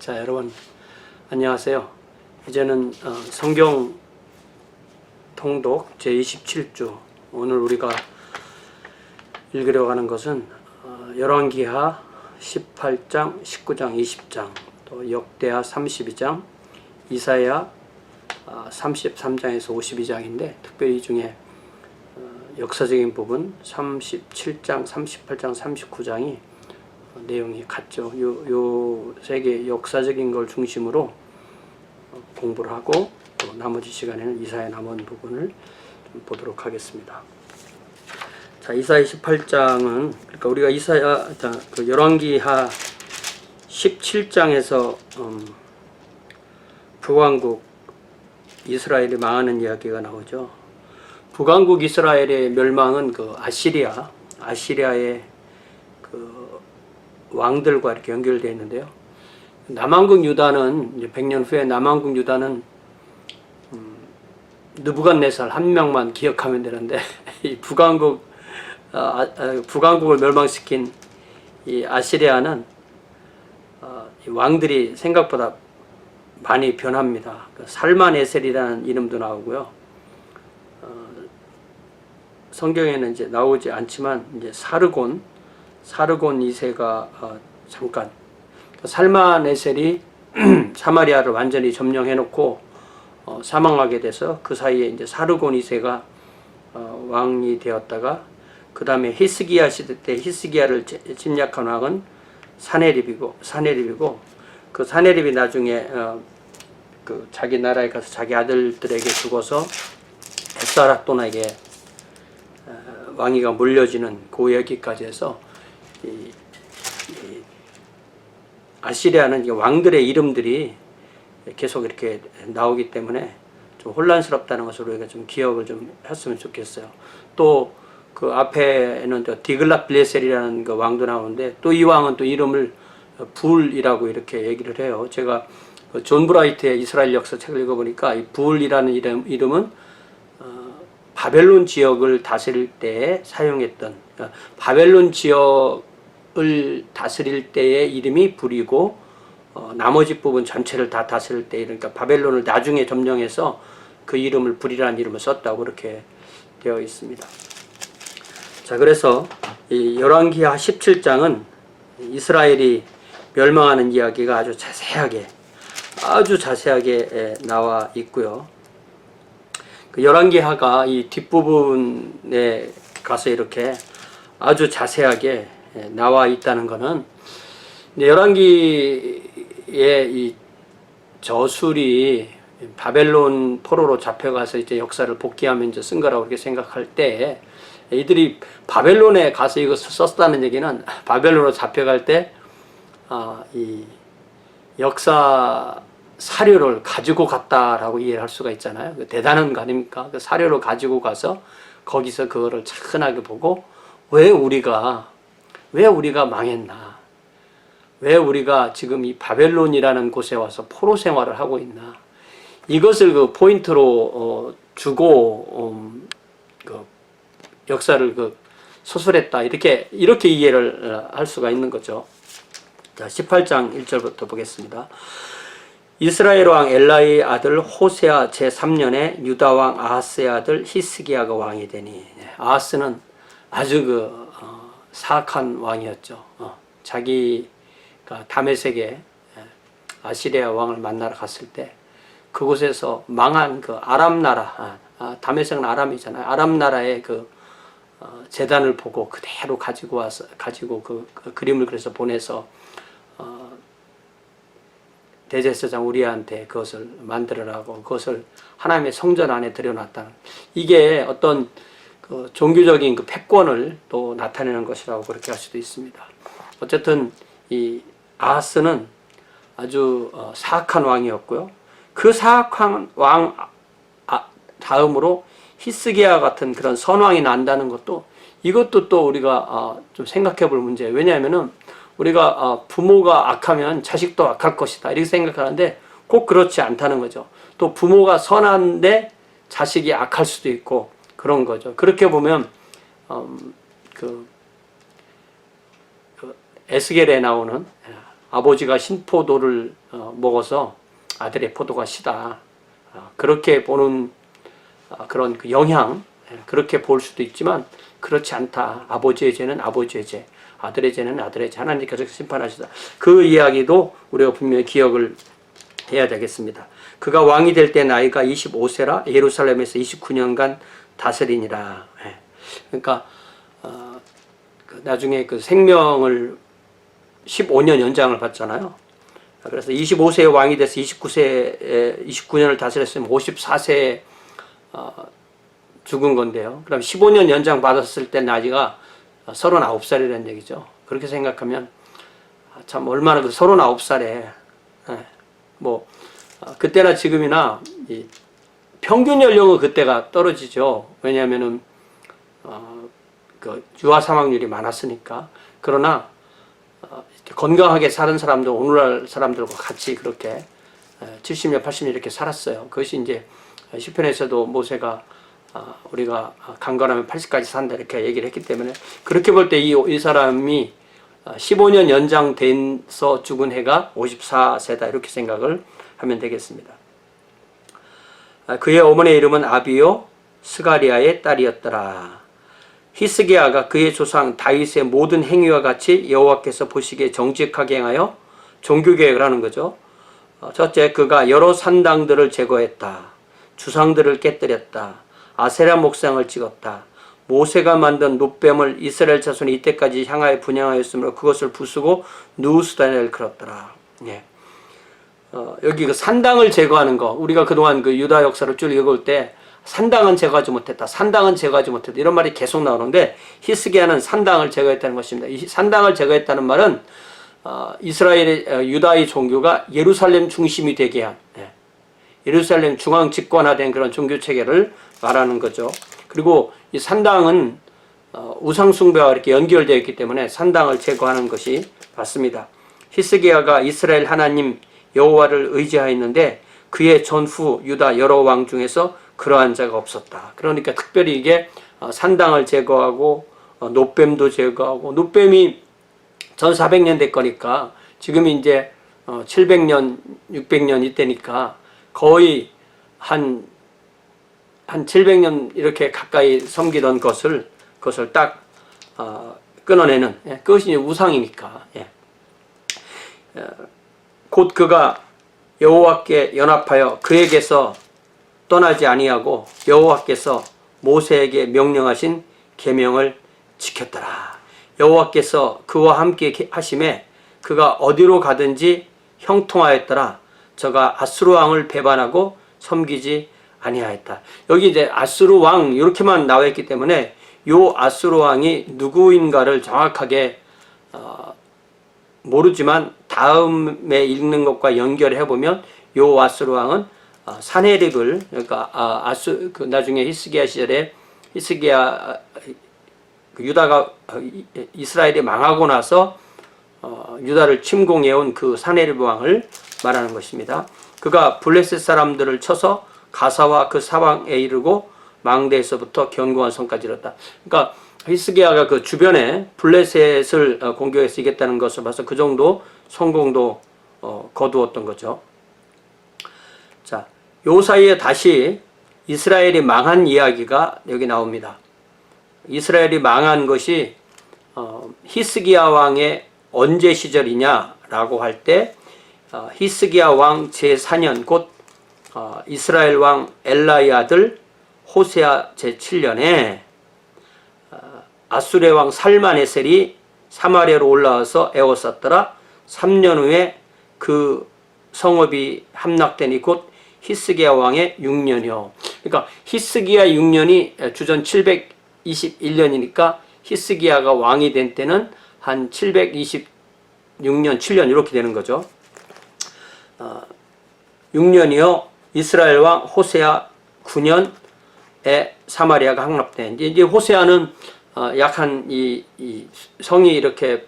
자, 여러분 안녕하세요. 이제는 성경 통독 제27주, 오늘 우리가 읽으려고 하는 것은 열왕기하 18장, 19장, 20장, 또 역대하 32장, 이사야 33장에서 52장인데 특별히 이 중에 역사적인 부분 37장, 38장, 39장이 내용이 같죠. 요 세 개 역사적인 걸 중심으로 공부를 하고, 또 나머지 시간에는 이사야 남은 부분을 좀 보도록 하겠습니다. 자, 이사야 18장은 그러니까 우리가 이사야 그 열왕기하 17장에서 북왕국 이스라엘이 망하는 이야기가 나오죠. 북왕국 이스라엘의 멸망은 그 아시리아의 그 왕들과 이렇게 연결되어 있는데요. 남왕국 유다는 이제 100년 후에 남왕국 유다는 느부갓네살 한 명만 기억하면 되는데 이 북왕국을 멸망시킨 이 아시리아는 이 왕들이 생각보다 많이 변합니다. 살만에셀이라는 이름도 나오고요. 성경에는 이제 나오지 않지만 이제 사르곤 2세가 잠깐 살만에셀이 사마리아를 완전히 점령해 놓고 사망하게 돼서 그 사이에 이제 사르곤 2세가 왕이 되었다가, 그 다음에 히스기야 시대 때 히스기야를 침략한 왕은 사네립이고 그 사네립이 나중에 그 자기 나라에 가서 자기 아들들에게 죽어서 에스아라돈에게 왕위가 물려지는 그 얘기까지 해서 이 아시리아는 왕들의 이름들이 계속 이렇게 나오기 때문에 좀 혼란스럽다는 것을 우리가 좀 기억을 좀 했으면 좋겠어요. 또 그 앞에는 디글랏빌레셀이라는 그 왕도 나오는데, 또 이 왕은 또 이름을 불이라고 이렇게 얘기를 해요. 제가 존 브라이트의 이스라엘 역사 책을 읽어보니까 이 불이라는 이름은 바벨론 지역을 다스릴 때에 사용했던, 그러니까 바벨론 지역을 다스릴 때의 이름이 불이고, 나머지 부분 전체를 다 다스릴 때, 그러니까 바벨론을 나중에 점령해서 그 이름을 불이라는 이름을 썼다고 그렇게 되어 있습니다. 자, 그래서 이 열왕기하 17장은 이스라엘이 멸망하는 이야기가 아주 자세하게 나와 있고요. 그 열왕기하가 이 뒷부분에 가서 이렇게 아주 자세하게 나와 있다는 것은, 열왕기의 이 저술이 바벨론 포로로 잡혀가서 이제 역사를 복귀하면서 쓴 거라고 이렇게 생각할 때, 이들이 바벨론에 가서 이것을 썼다는 얘기는 바벨론으로 잡혀갈 때 이 역사 사료를 가지고 갔다라고 이해를 할 수가 있잖아요. 대단한 거 아닙니까? 그 사료를 가지고 가서 거기서 그거를 차분하게 보고, 왜 우리가 망했나? 왜 우리가 지금 이 바벨론이라는 곳에 와서 포로 생활을 하고 있나? 이것을 그 포인트로 주고 그 역사를 그 소설했다, 이렇게 이해를 할 수가 있는 거죠. 자, 18장 1절부터 보겠습니다. 이스라엘 왕 엘라의 아들 호세아 제3년에 유다 왕 아하스의 아들 히스기야가 왕이 되니, 아하스는 아주 사악한 왕이었죠. 자기가 다메섹에 아시리아 왕을 만나러 갔을 때 그곳에서 망한 그 아람 나라, 다메섹은 아람이잖아요. 아람 나라의 그 제단을 보고 그대로 가지고 그 그림을 그래서 보내서 대제사장 우리아한테 그것을 만들어라고, 그것을 하나님의 성전 안에 들여놨다는, 이게 어떤 그 종교적인 그 패권을 또 나타내는 것이라고 그렇게 할 수도 있습니다. 어쨌든 이 아하스는 아주 사악한 왕이었고요. 그 사악한 왕 다음으로 히스기야 같은 그런 선왕이 난다는 것도, 이것도 또 우리가 좀 생각해 볼 문제예요. 왜냐하면은 우리가 부모가 악하면 자식도 악할 것이다, 이렇게 생각하는데 꼭 그렇지 않다는 거죠. 또 부모가 선한데 자식이 악할 수도 있고 그런 거죠. 그렇게 보면 에스겔에 나오는 아버지가 신포도를 먹어서 아들의 포도가 시다. 그렇게 보는 그런 그 영향, 그렇게 볼 수도 있지만 그렇지 않다. 아버지의 죄는 아버지의 죄, 아들의 죄는 아들의 죄, 하나님께서 심판하시다. 그 이야기도 우리가 분명히 기억을 해야 되겠습니다. 그가 왕이 될 때 나이가 25세라 예루살렘에서 29년간 다스리니라. 그러니까 나중에 그 생명을 15년 연장을 받잖아요. 그래서 25세에 왕이 돼서 29년을 다스렸으면 54세에 죽은 건데요. 그럼 15년 연장 받았을 때 나이가 39살이라는 얘기죠. 그렇게 생각하면 참 얼마나 그 39살에 그때나 지금이나 이 평균 연령은 그때가 떨어지죠. 왜냐하면은 그 유아 사망률이 많았으니까. 그러나 건강하게 사는 사람들, 오늘날 사람들과 같이 그렇게 70년, 80년 이렇게 살았어요. 그것이 이제 시편에서도 모세가 우리가 강건하면 80까지 산다 이렇게 얘기를 했기 때문에, 그렇게 볼 때 이 사람이 15년 연장돼서 죽은 해가 54세다 이렇게 생각을 하면 되겠습니다. 그의 어머니의 이름은 아비요 스가리아의 딸이었더라. 히스기야가 그의 조상 다윗의 모든 행위와 같이 여호와께서 보시기에 정직하게 행하여 종교개혁을 하는 거죠. 첫째, 그가 여러 산당들을 제거했다. 주상들을 깨뜨렸다. 아세라 목상을 찍었다. 모세가 만든 놋뱀을 이스라엘 자손이 이때까지 향하여 분양하였으므로 그것을 부수고 누수단을 그렸더라. 여기 그 산당을 제거하는 거, 우리가 그동안 그 유다 역사를 쭉 읽을 때 산당은 제거하지 못했다, 산당은 제거하지 못했다 이런 말이 계속 나오는데, 히스기야는 산당을 제거했다는 것입니다. 이 산당을 제거했다는 말은 이스라엘의 유다의 종교가 예루살렘 중심이 되게 한, 예루살렘 중앙 집권화된 그런 종교 체계를 말하는 거죠. 그리고 이 산당은 우상 숭배와 이렇게 연결되어 있기 때문에 산당을 제거하는 것이 맞습니다. 히스기야가 이스라엘 하나님 여호와를 의지하였는데 그의 전후 유다 여러 왕 중에서 그러한 자가 없었다. 그러니까 특별히 이게 산당을 제거하고 놋뱀도 제거하고, 놋뱀이 1400년 될 거니까 지금이 이제 700년, 600년 이때니까 거의 한 700년 이렇게 가까이 섬기던 그것을 딱 끊어내는, 그것이 이제 우상이니까. 곧 그가 여호와께 연합하여 그에게서 떠나지 아니하고 여호와께서 모세에게 명령하신 계명을 지켰더라. 여호와께서 그와 함께 하심에 그가 어디로 가든지 형통하였더라. 저가 아수르 왕을 배반하고 섬기지 아니하였다. 여기 이제 아수르 왕 이렇게만 나와 있기 때문에 요 아수르 왕이 누구인가를 정확하게 모르지만 다음에 읽는 것과 연결해 보면 요 아수르 왕은 사네립을, 그러니까 나중에 히스기야 시절에 히스기야 유다가 이스라엘이 망하고 나서 유다를 침공해온 그 사네립 왕을 말하는 것입니다. 그가 블레셋 사람들을 쳐서 가사와 그 사방에 이르고 망대에서부터 견고한 성까지 이뤘다. 그러니까 히스기야가 그 주변에 블레셋을 공격해서 이겼다는 것을 봐서 그 정도 성공도 거두었던 거죠. 자, 요 사이에 다시 이스라엘이 망한 이야기가 여기 나옵니다. 이스라엘이 망한 것이 히스기야 왕의 언제 시절이냐라고 할 때 히스기야 왕 제4년 곧 이스라엘 왕 엘라의 아들 호세아 제7년에 아수르의 왕 살마네셀이 사마리아로 올라와서 에워쌌더라. 3년 후에 그 성읍이 함락되니 곧 히스기야 왕의 6년이요. 그러니까 히스기야 6년이 주전 721년이니까 히스기야가 왕이 된 때는 한 726년, 7년 이렇게 되는 거죠. 6년이요. 이스라엘 왕 호세아 9년에 사마리아가 함락된. 이제 호세아는 약한 이 성이 이렇게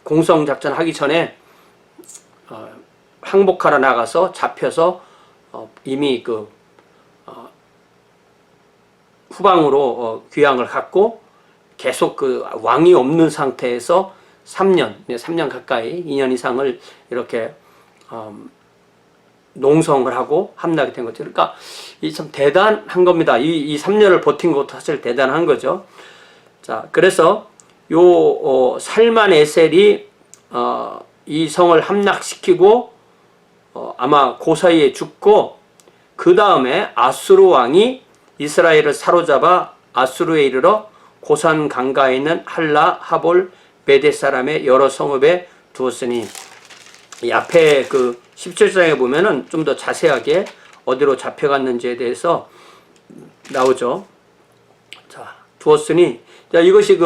공성 작전 하기 전에 항복하러 나가서 잡혀서 이미 그 후방으로 귀향을 갔고 계속 그 왕이 없는 상태에서 3년 가까이 2년 이상을 이렇게 농성을 하고 함락이 된 거죠. 그러니까 이 참 대단한 겁니다. 이 3년을 버틴 것도 사실 대단한 거죠. 자, 그래서 요 살만에셀이 이 성을 함락시키고 아마 그 사이에 죽고, 그 다음에 아수르 왕이 이스라엘을 사로잡아 아수르에 이르러 고산 강가에 있는 할라, 하볼, 베댓 사람의 여러 성읍에 두었으니, 이 앞에 그 17장에 보면은 좀 더 자세하게 어디로 잡혀갔는지에 대해서 나오죠. 자, 두었으니, 자, 이것이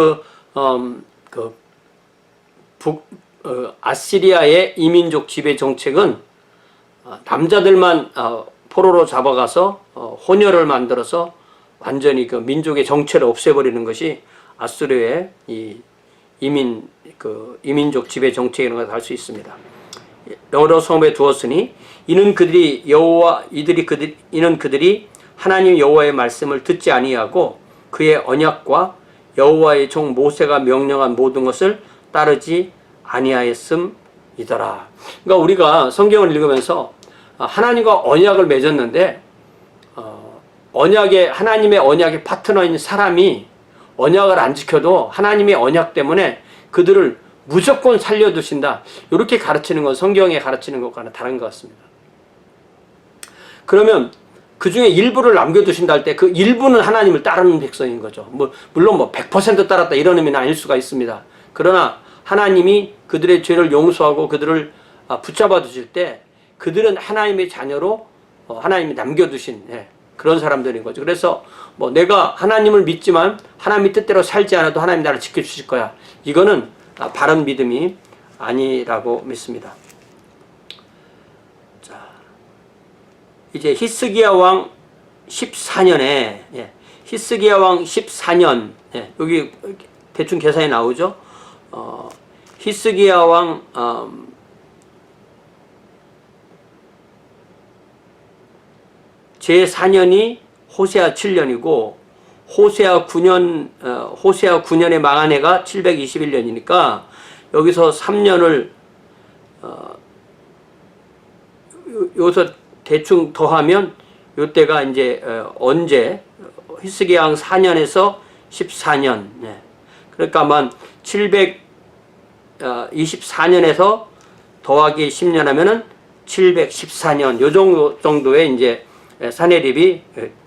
아시리아의 이민족 지배 정책은 남자들만 포로로 잡아가서 혼혈을 만들어서 완전히 그 민족의 정체를 없애버리는 것이 아수르의 이 이민족 지배 정책이라는 것을 알 수 있습니다. 여러 성읍에 두었으니 이는 그들이 하나님 여호와의 말씀을 듣지 아니하고 그의 언약과 여호와의 종 모세가 명령한 모든 것을 따르지 아니하였음이더라. 그러니까 우리가 성경을 읽으면서 하나님과 언약을 맺었는데 하나님의 언약의 파트너인 사람이 언약을 안 지켜도 하나님의 언약 때문에 그들을 무조건 살려두신다. 이렇게 가르치는 건 성경에 가르치는 것과는 다른 것 같습니다. 그러면 그 중에 일부를 남겨두신다 할 때 그 일부는 하나님을 따르는 백성인 거죠. 물론 100% 따랐다 이런 의미는 아닐 수가 있습니다. 그러나 하나님이 그들의 죄를 용서하고 그들을 붙잡아 두실 때 그들은 하나님의 자녀로 하나님이 남겨두신 그런 사람들인 거죠. 그래서 내가 하나님을 믿지만 하나님의 뜻대로 살지 않아도 하나님 나를 지켜주실 거야. 이거는 바른 믿음이 아니라고 믿습니다. 자, 이제 히스기야 왕 14년에 히스기야 왕 14년 여기 대충 계산이 나오죠. 히스기야 왕 제4년이 호세아 7년이고 호세아 9년에 망한 해가 721년이니까 여기서 3년을 여기서 대충 더하면 요때가 이제 언제 히스기야 왕 4년에서 14년 그러니까 아마 724년에서 더하기 10년 하면은 714년 요 정도의 이제 사내립이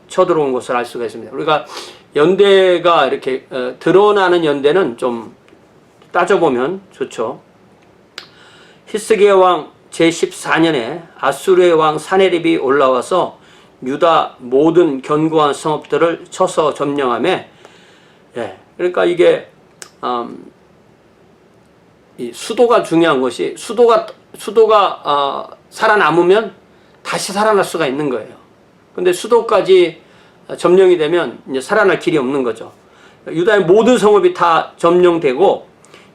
쳐들어온 것을 알 수가 있습니다. 우리가 연대가 이렇게 드러나는 연대는 좀 따져보면 좋죠. 히스기야 왕 제14년에 아수르의 왕 사네립이 올라와서 유다 모든 견고한 성읍들을 쳐서 점령하며 그러니까 이게 이 수도가 중요한 것이 수도가 살아남으면 다시 살아날 수가 있는 거예요. 근데 수도까지 점령이 되면 이제 살아날 길이 없는 거죠. 유다의 모든 성읍이 다 점령되고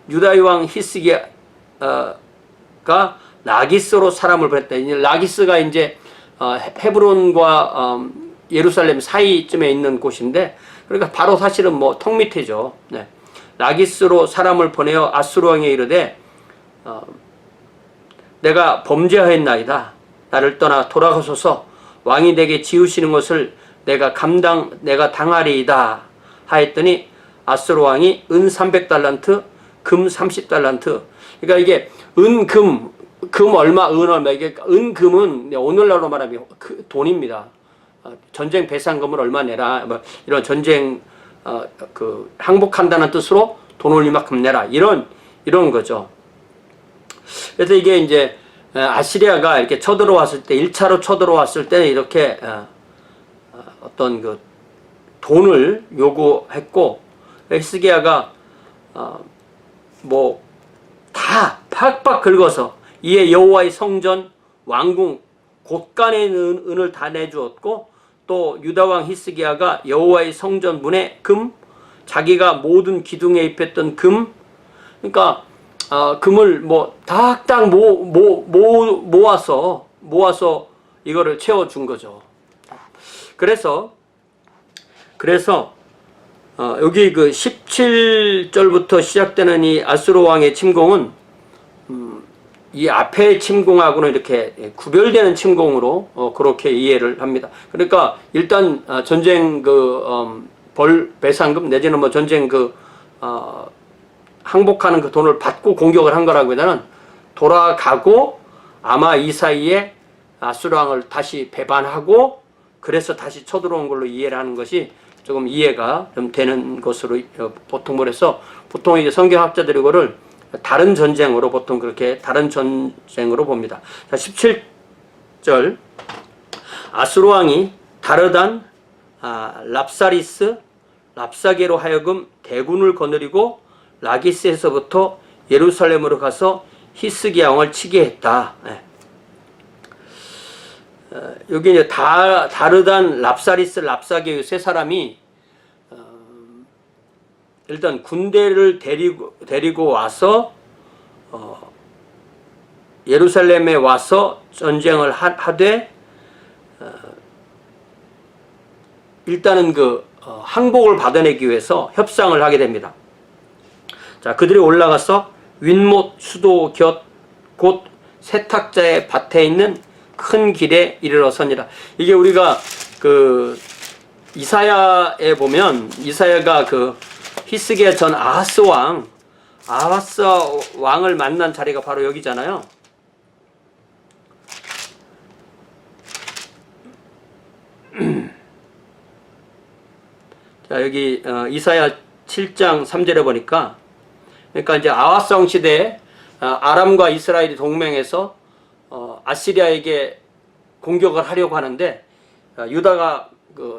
유다의 왕 히스기야가 라기스로 사람을 보냈다. 이제 라기스가 이제 헤브론과 예루살렘 사이쯤에 있는 곳인데 그러니까 바로 사실은 턱 밑이죠. 라기스로 사람을 보내어 아수르 왕에 이르되 내가 범죄하였나이다. 나를 떠나 돌아가소서. 왕이 내게 지으시는 것을 내가 당하리이다 하였더니 아수르 왕이 은 300달란트 금 30달란트 그러니까 이게 금 얼마 은 얼마 이게 금은 오늘날로 말하면 돈입니다. 전쟁 배상금을 얼마 내라 이런 전쟁 항복한다는 뜻으로 돈을 이만큼 내라 이런 거죠. 그래서 이게 이제 아시리아가 이렇게 쳐들어왔을 때 1차로 쳐들어왔을 때 이렇게 어떤 그 돈을 요구했고 히스기야가 다 팍팍 긁어서 이에 여호와의 성전 왕궁 곳간에 있는 은을 다 내주었고 또 유다왕 히스기야가 여호와의 성전 문에 금 자기가 모든 기둥에 입혔던 금 그러니까 금을 딱딱 모아서 이거를 채워준 거죠. 그래서 여기 그 17절부터 시작되는 이 아수르 왕의 침공은 이 앞에 침공하고는 이렇게 구별되는 침공으로 그렇게 이해를 합니다. 그러니까 일단 전쟁 벌 배상금 내지는 뭐 전쟁 항복하는 그 돈을 받고 공격을 한 거라기보다는 돌아가고 아마 이 사이에 아수르 왕을 다시 배반하고 그래서 다시 쳐들어온 걸로 이해를 하는 것이 조금 이해가 좀 되는 것으로 보통 그래서 보통 이제 성경학자들이 이거를 다른 전쟁으로 보통 그렇게 다른 전쟁으로 봅니다. 자, 17절 아수르 왕이 다르단 랍사리스 랍사게로 하여금 대군을 거느리고 라기스에서부터 예루살렘으로 가서 히스기야 왕을 치게 했다. 여기 이제 다르단 랍사리스 랍사게 세 사람이 일단 군대를 데리고 와서 예루살렘에 와서 전쟁을 하되 일단은 항복을 받아내기 위해서 협상을 하게 됩니다. 자, 그들이 올라가서 윈못 수도 곁곧 세탁자의 밭에 있는 큰 길에 이르러서니라. 이게 우리가 이사야에 보면 이사야가 히스기야 전 아하스 왕을 만난 자리가 바로 여기잖아요. 자, 여기 이사야 7장 3절에 보니까 그러니까 이제 아하스 왕 시대에 아람과 이스라엘이 동맹해서 아시리아에게 공격을 하려고 하는데 유다가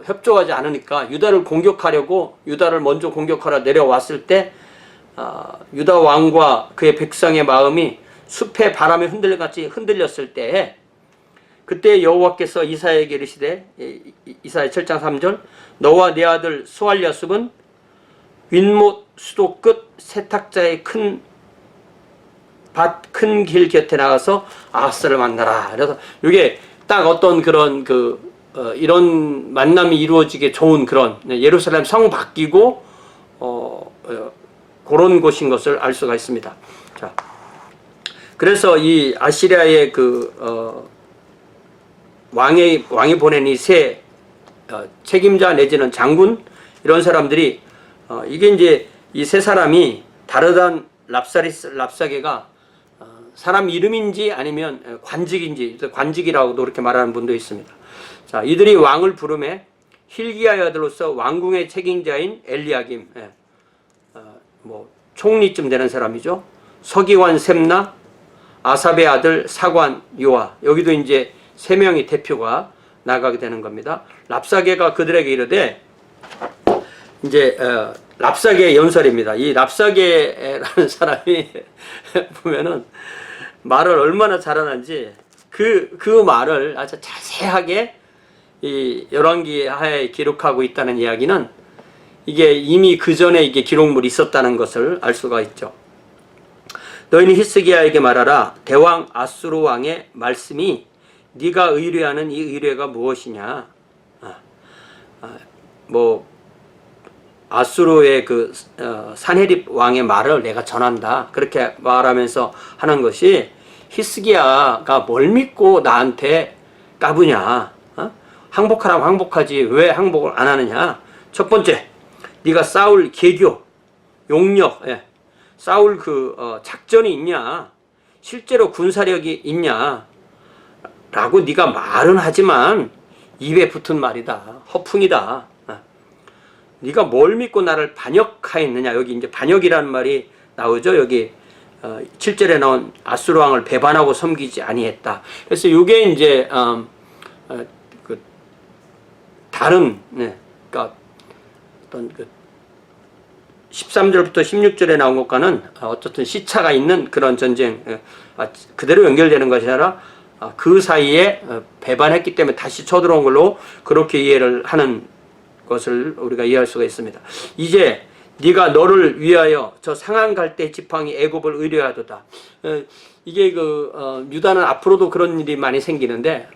협조하지 않으니까 유다를 공격하려고 유다를 먼저 공격하러 내려왔을 때 유다 왕과 그의 백성의 마음이 숲의 바람에 흔들려같이 흔들렸을 때에 그때 여호와께서 이사야에게 이르시되 이사야 7장 3절 너와 네 아들 스왈랴숲은 윈못 수도 끝 세탁자의 큰 길 곁에 나가서 아하스를 만나라. 그래서 이게 딱 어떤 그런 이런 만남이 이루어지게 좋은 그런 예루살렘 성 바뀌고 그런 곳인 것을 알 수가 있습니다. 자, 그래서 이 아시리아의 왕이 보낸 이 세 책임자 내지는 장군 이런 사람들이 이게 이제 이 세 사람이 다르단 랍사리스 랍사게가 사람 이름인지 아니면 관직인지 관직이라고도 그렇게 말하는 분도 있습니다. 자, 이들이 왕을 부르매 힐기야의 아들로서 왕궁의 책임자인 엘리야김, 총리쯤 되는 사람이죠. 서기관 셈나, 아삽의 아들 사관 요아, 여기도 이제 세 명의 대표가 나가게 되는 겁니다. 랍사게가 그들에게 이르되 이제 랍사게의 연설입니다. 이 랍사게라는 사람이 보면은 말을 얼마나 잘하는지 그 말을 아주 자세하게 이 열왕기하에 기록하고 있다는 이야기는 이게 이미 그 전에 이게 기록물이 있었다는 것을 알 수가 있죠. 너희는 히스기야에게 말하라. 대왕 아수르 왕의 말씀이 네가 의뢰하는 이 의뢰가 무엇이냐? 아수르의 산헤립 왕의 말을 내가 전한다. 그렇게 말하면서 하는 것이 히스기야가 뭘 믿고 나한테 까부냐? 항복하라면 항복하지 왜 항복을 안 하느냐? 첫 번째, 네가 싸울 계교, 용력, 싸울 작전이 있냐? 실제로 군사력이 있냐? 라고 네가 말은 하지만 입에 붙은 말이다. 허풍이다. 네가 뭘 믿고 나를 반역하였느냐? 여기 이제 반역이라는 말이 나오죠. 여기 7절에 나온 아수르 왕을 배반하고 섬기지 아니했다. 그래서 이게 이제 다른 그러니까 어떤 13절부터 16절에 나온 것과는 어쨌든 시차가 있는 그런 전쟁 그대로 연결되는 것이 아니라 그 사이에 배반했기 때문에 다시 쳐들어온 걸로 그렇게 이해를 하는 것을 우리가 이해할 수가 있습니다. 이제 네가 너를 위하여 저 상한 갈대 지팡이 애굽을 의뢰하도다. 이게 유다는 앞으로도 그런 일이 많이 생기는데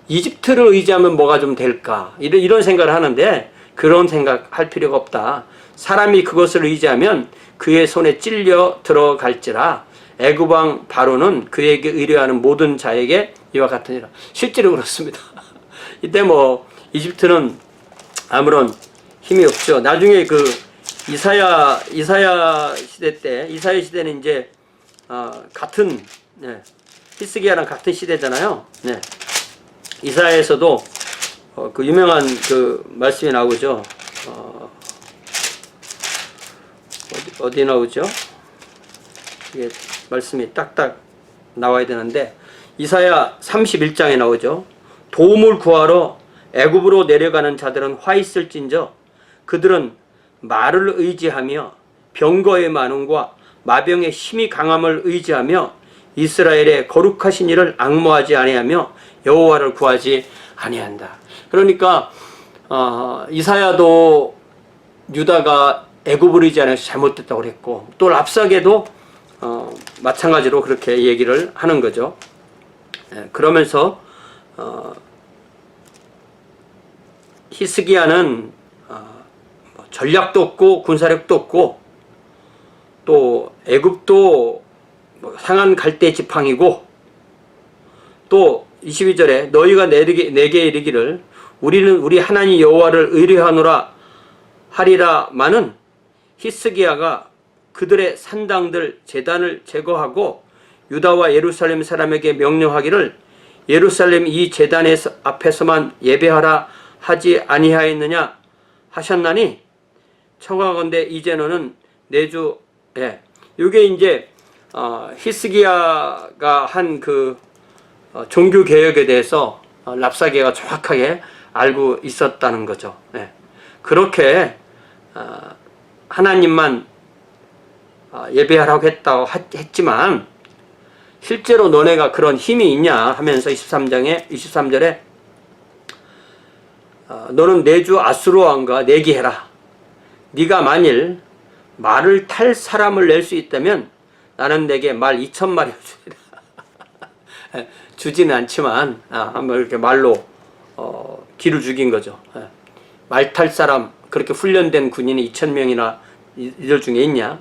이집트를 의지하면 뭐가 좀 될까 이런 생각을 하는데 그런 생각할 필요가 없다. 사람이 그것을 의지하면 그의 손에 찔려 들어갈지라 애굽 왕 바로는 그에게 의뢰하는 모든 자에게 이와 같으니라. 실제로 그렇습니다. 이때 뭐 이집트는 아무런 힘이 없죠. 나중에 그 이사야 시대 때, 이사야 시대는 이제 같은 히스기야랑 같은 시대잖아요. 네. 이사야에서도 그 유명한 그 말씀이 나오죠. 어디 나오죠? 이게 말씀이 딱딱 나와야 되는데 이사야 31장에 나오죠. 도움을 구하러 애굽으로 내려가는 자들은 화 있을진저 그들은 말을 의지하며 병거의 많음과 마병의 힘이 강함을 의지하며 이스라엘의 거룩하신 이를 앙모하지 아니하며 여호와를 구하지 아니한다. 그러니까 이사야도 유다가 애굽을 의지하는 것이 잘못됐다고 그랬고 또 랍사게도 마찬가지로 그렇게 얘기를 하는 거죠. 그러면서 히스기야는 전략도 없고 군사력도 없고 또 애굽도 상한 갈대 지팡이고 또 22절에 너희가 내게 이르기를 우리는 우리 하나님 여호와를 의뢰하노라 하리라마는 히스기야가 그들의 산당들 제단을 제거하고 유다와 예루살렘 사람에게 명령하기를 예루살렘 이 제단 앞에서만 예배하라 하지 아니하였느냐 하셨나니 청하건대 이제 너는 내주 이게 이제 히스기야가 한 그 종교 개혁에 대해서 랍사게가 정확하게 알고 있었다는 거죠. 그렇게 하나님만 예배하라고 했지만 실제로 너네가 그런 힘이 있냐 하면서 23절에 너는 내 주 아수르 왕과 내기해라. 네가 만일 말을 탈 사람을 낼 수 있다면 나는 내게 말 2,000마리 주리라. 주지는 않지만 한번 이렇게 말로 기를 죽인 거죠. 말 탈 사람 그렇게 훈련된 군인이 2,000명이나 이들 중에 있냐?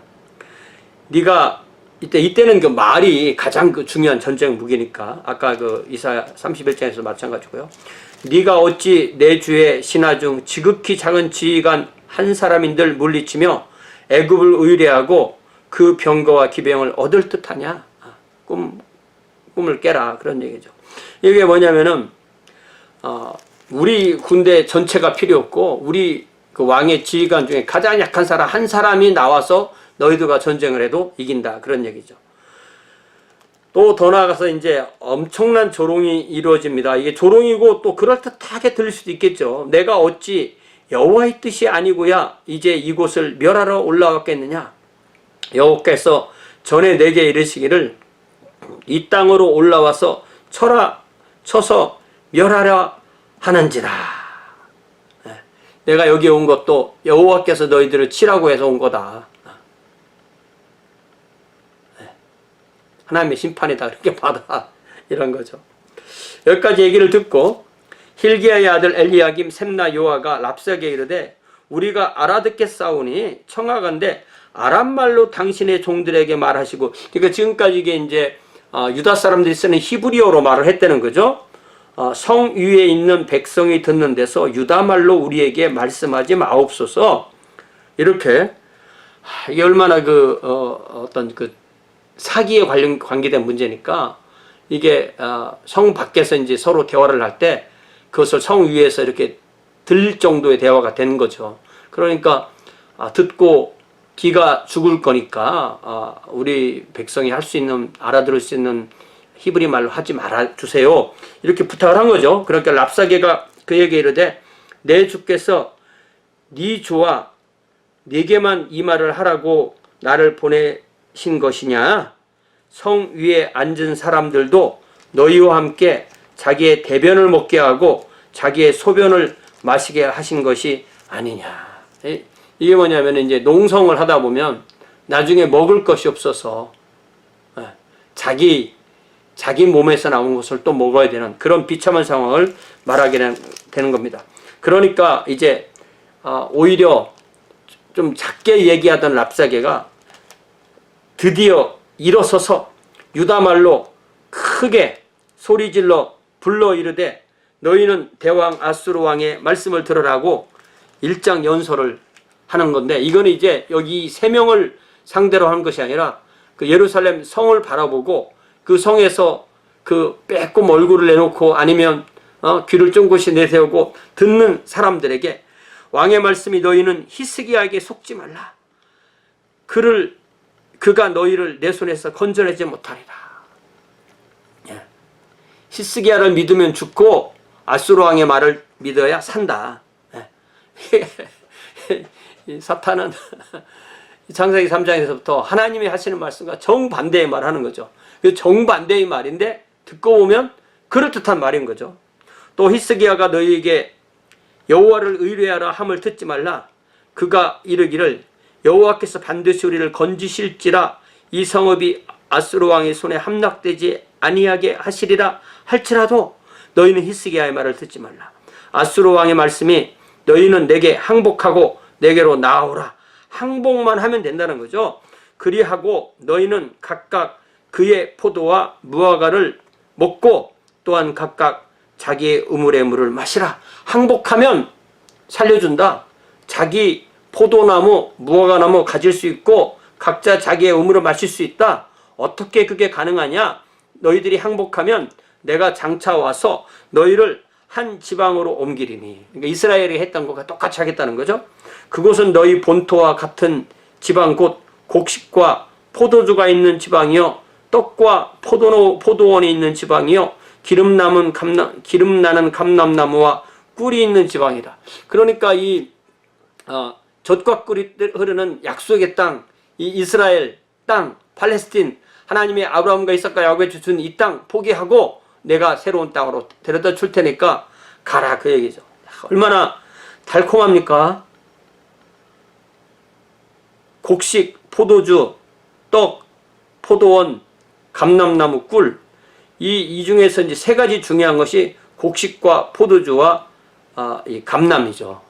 네가 이때는 그 말이 가장 그 중요한 전쟁 무기니까 아까 그 이사야 31장에서 마찬가지고요. 네가 어찌 내 주의 신하 중 지극히 작은 지휘관 한 사람인들 물리치며 애굽을 의뢰하고 그 병거와 기병을 얻을 듯하냐? 꿈을 깨라 그런 얘기죠. 이게 뭐냐면은 우리 군대 전체가 필요 없고 우리 그 왕의 지휘관 중에 가장 약한 사람 한 사람이 나와서 너희들과 전쟁을 해도 이긴다 그런 얘기죠. 또 더 나아가서 이제 엄청난 조롱이 이루어집니다. 이게 조롱이고 또 그럴듯하게 들릴 수도 있겠죠. 내가 어찌 여호와의 뜻이 아니고야 이제 이곳을 멸하러 올라왔겠느냐. 여호와께서 전에 내게 이르시기를 이 땅으로 올라와서 쳐서 멸하려 하는지라. 내가 여기 온 것도 여호와께서 너희들을 치라고 해서 온 거다. 하나님의 심판이다 그렇게 받아 이런 거죠. 여기까지 얘기를 듣고 힐기야의 아들 엘리야김 셈나 요아가 랍사게 이르되 우리가 알아듣겠사오니 청하건대 아람말로 당신의 종들에게 말하시고 그러니까 지금까지 이게 이제 유다 사람들이 쓰는 히브리어로 말을 했다는 거죠. 성 위에 있는 백성이 듣는 데서 유다말로 우리에게 말씀하지 마옵소서. 이렇게 이게 얼마나 그 어떤 그 사기에 관계된 문제니까 이게 성 밖에서 이제 서로 대화를 할 때 그것을 성 위에서 이렇게 들릴 정도의 대화가 되는 거죠. 그러니까 듣고 기가 죽을 거니까 우리 백성이 할 수 있는 알아들을 수 있는 히브리 말로 하지 말아 주세요. 이렇게 부탁을 한 거죠. 그러니까 랍사게가 그에게 이르되 내 주께서 네 주와 네게만 이 말을 하라고 나를 보내신 것이냐? 성 위에 앉은 사람들도 너희와 함께 자기의 대변을 먹게 하고 자기의 소변을 마시게 하신 것이 아니냐. 이게 뭐냐면 이제 농성을 하다 보면 나중에 먹을 것이 없어서 자기 몸에서 나온 것을 또 먹어야 되는 그런 비참한 상황을 말하게 되는 겁니다. 그러니까 이제 오히려 좀 작게 얘기하던 랍사게가 드디어 일어서서 유다 말로 크게 소리질러 불러 이르되 너희는 대왕 아수르 왕의 말씀을 들으라고 일장 연설을 하는 건데, 이거는 이제 여기 3명을 상대로 하는 것이 아니라 그 예루살렘 성을 바라보고 그 성에서 그 빼꼼 얼굴을 내놓고 아니면 귀를 쫑긋이 내세우고 듣는 사람들에게 왕의 말씀이 너희는 히스기야에게 속지 말라. 그가 너희를 내 손에서 건져내지 못하리라. 히스기야를 믿으면 죽고 아수르 왕의 말을 믿어야 산다. 사탄은 창세기 3장에서부터 하나님이 하시는 말씀과 정반대의 말을 하는 거죠. 그 정반대의 말인데 듣고 보면 그럴듯한 말인 거죠. 또 히스기야가 너희에게 여호와를 의뢰하라 함을 듣지 말라. 그가 이르기를 여호와께서 반드시 우리를 건지실지라 이 성읍이 아수르 왕의 손에 함락되지 아니하게 하시리라 할지라도 너희는 히스기야의 말을 듣지 말라. 아수르 왕의 말씀이 너희는 내게 항복하고 내게로 나아오라. 항복만 하면 된다는 거죠. 그리하고 너희는 각각 그의 포도와 무화과를 먹고 또한 각각 자기의 우물의 물을 마시라. 항복하면 살려준다. 자기 포도나무, 무화과나무 가질 수 있고 각자 자기의 우물을 마실 수 있다. 어떻게 그게 가능하냐? 너희들이 항복하면 내가 장차 와서 너희를 한 지방으로 옮기리니. 그러니까 이스라엘이 했던 것과 똑같이 하겠다는 거죠. 그곳은 너희 본토와 같은 지방 곧 곡식과 포도주가 있는 지방이요 떡과 포도원이 있는 지방이요 기름 나는 감람나무와 꿀이 있는 지방이다. 그러니까 이 젖과 꿀이 흐르는 약속의 땅, 이 이스라엘 땅, 팔레스틴, 하나님의 아브라함과 이삭과 야곱에 주신 이 땅 포기하고 내가 새로운 땅으로 데려다 줄 테니까 가라, 그 얘기죠. 얼마나 달콤합니까? 곡식, 포도주, 떡, 포도원, 감람나무, 꿀. 이 중에서 이제 3가지 중요한 것이 곡식과 포도주와 이 감람이죠.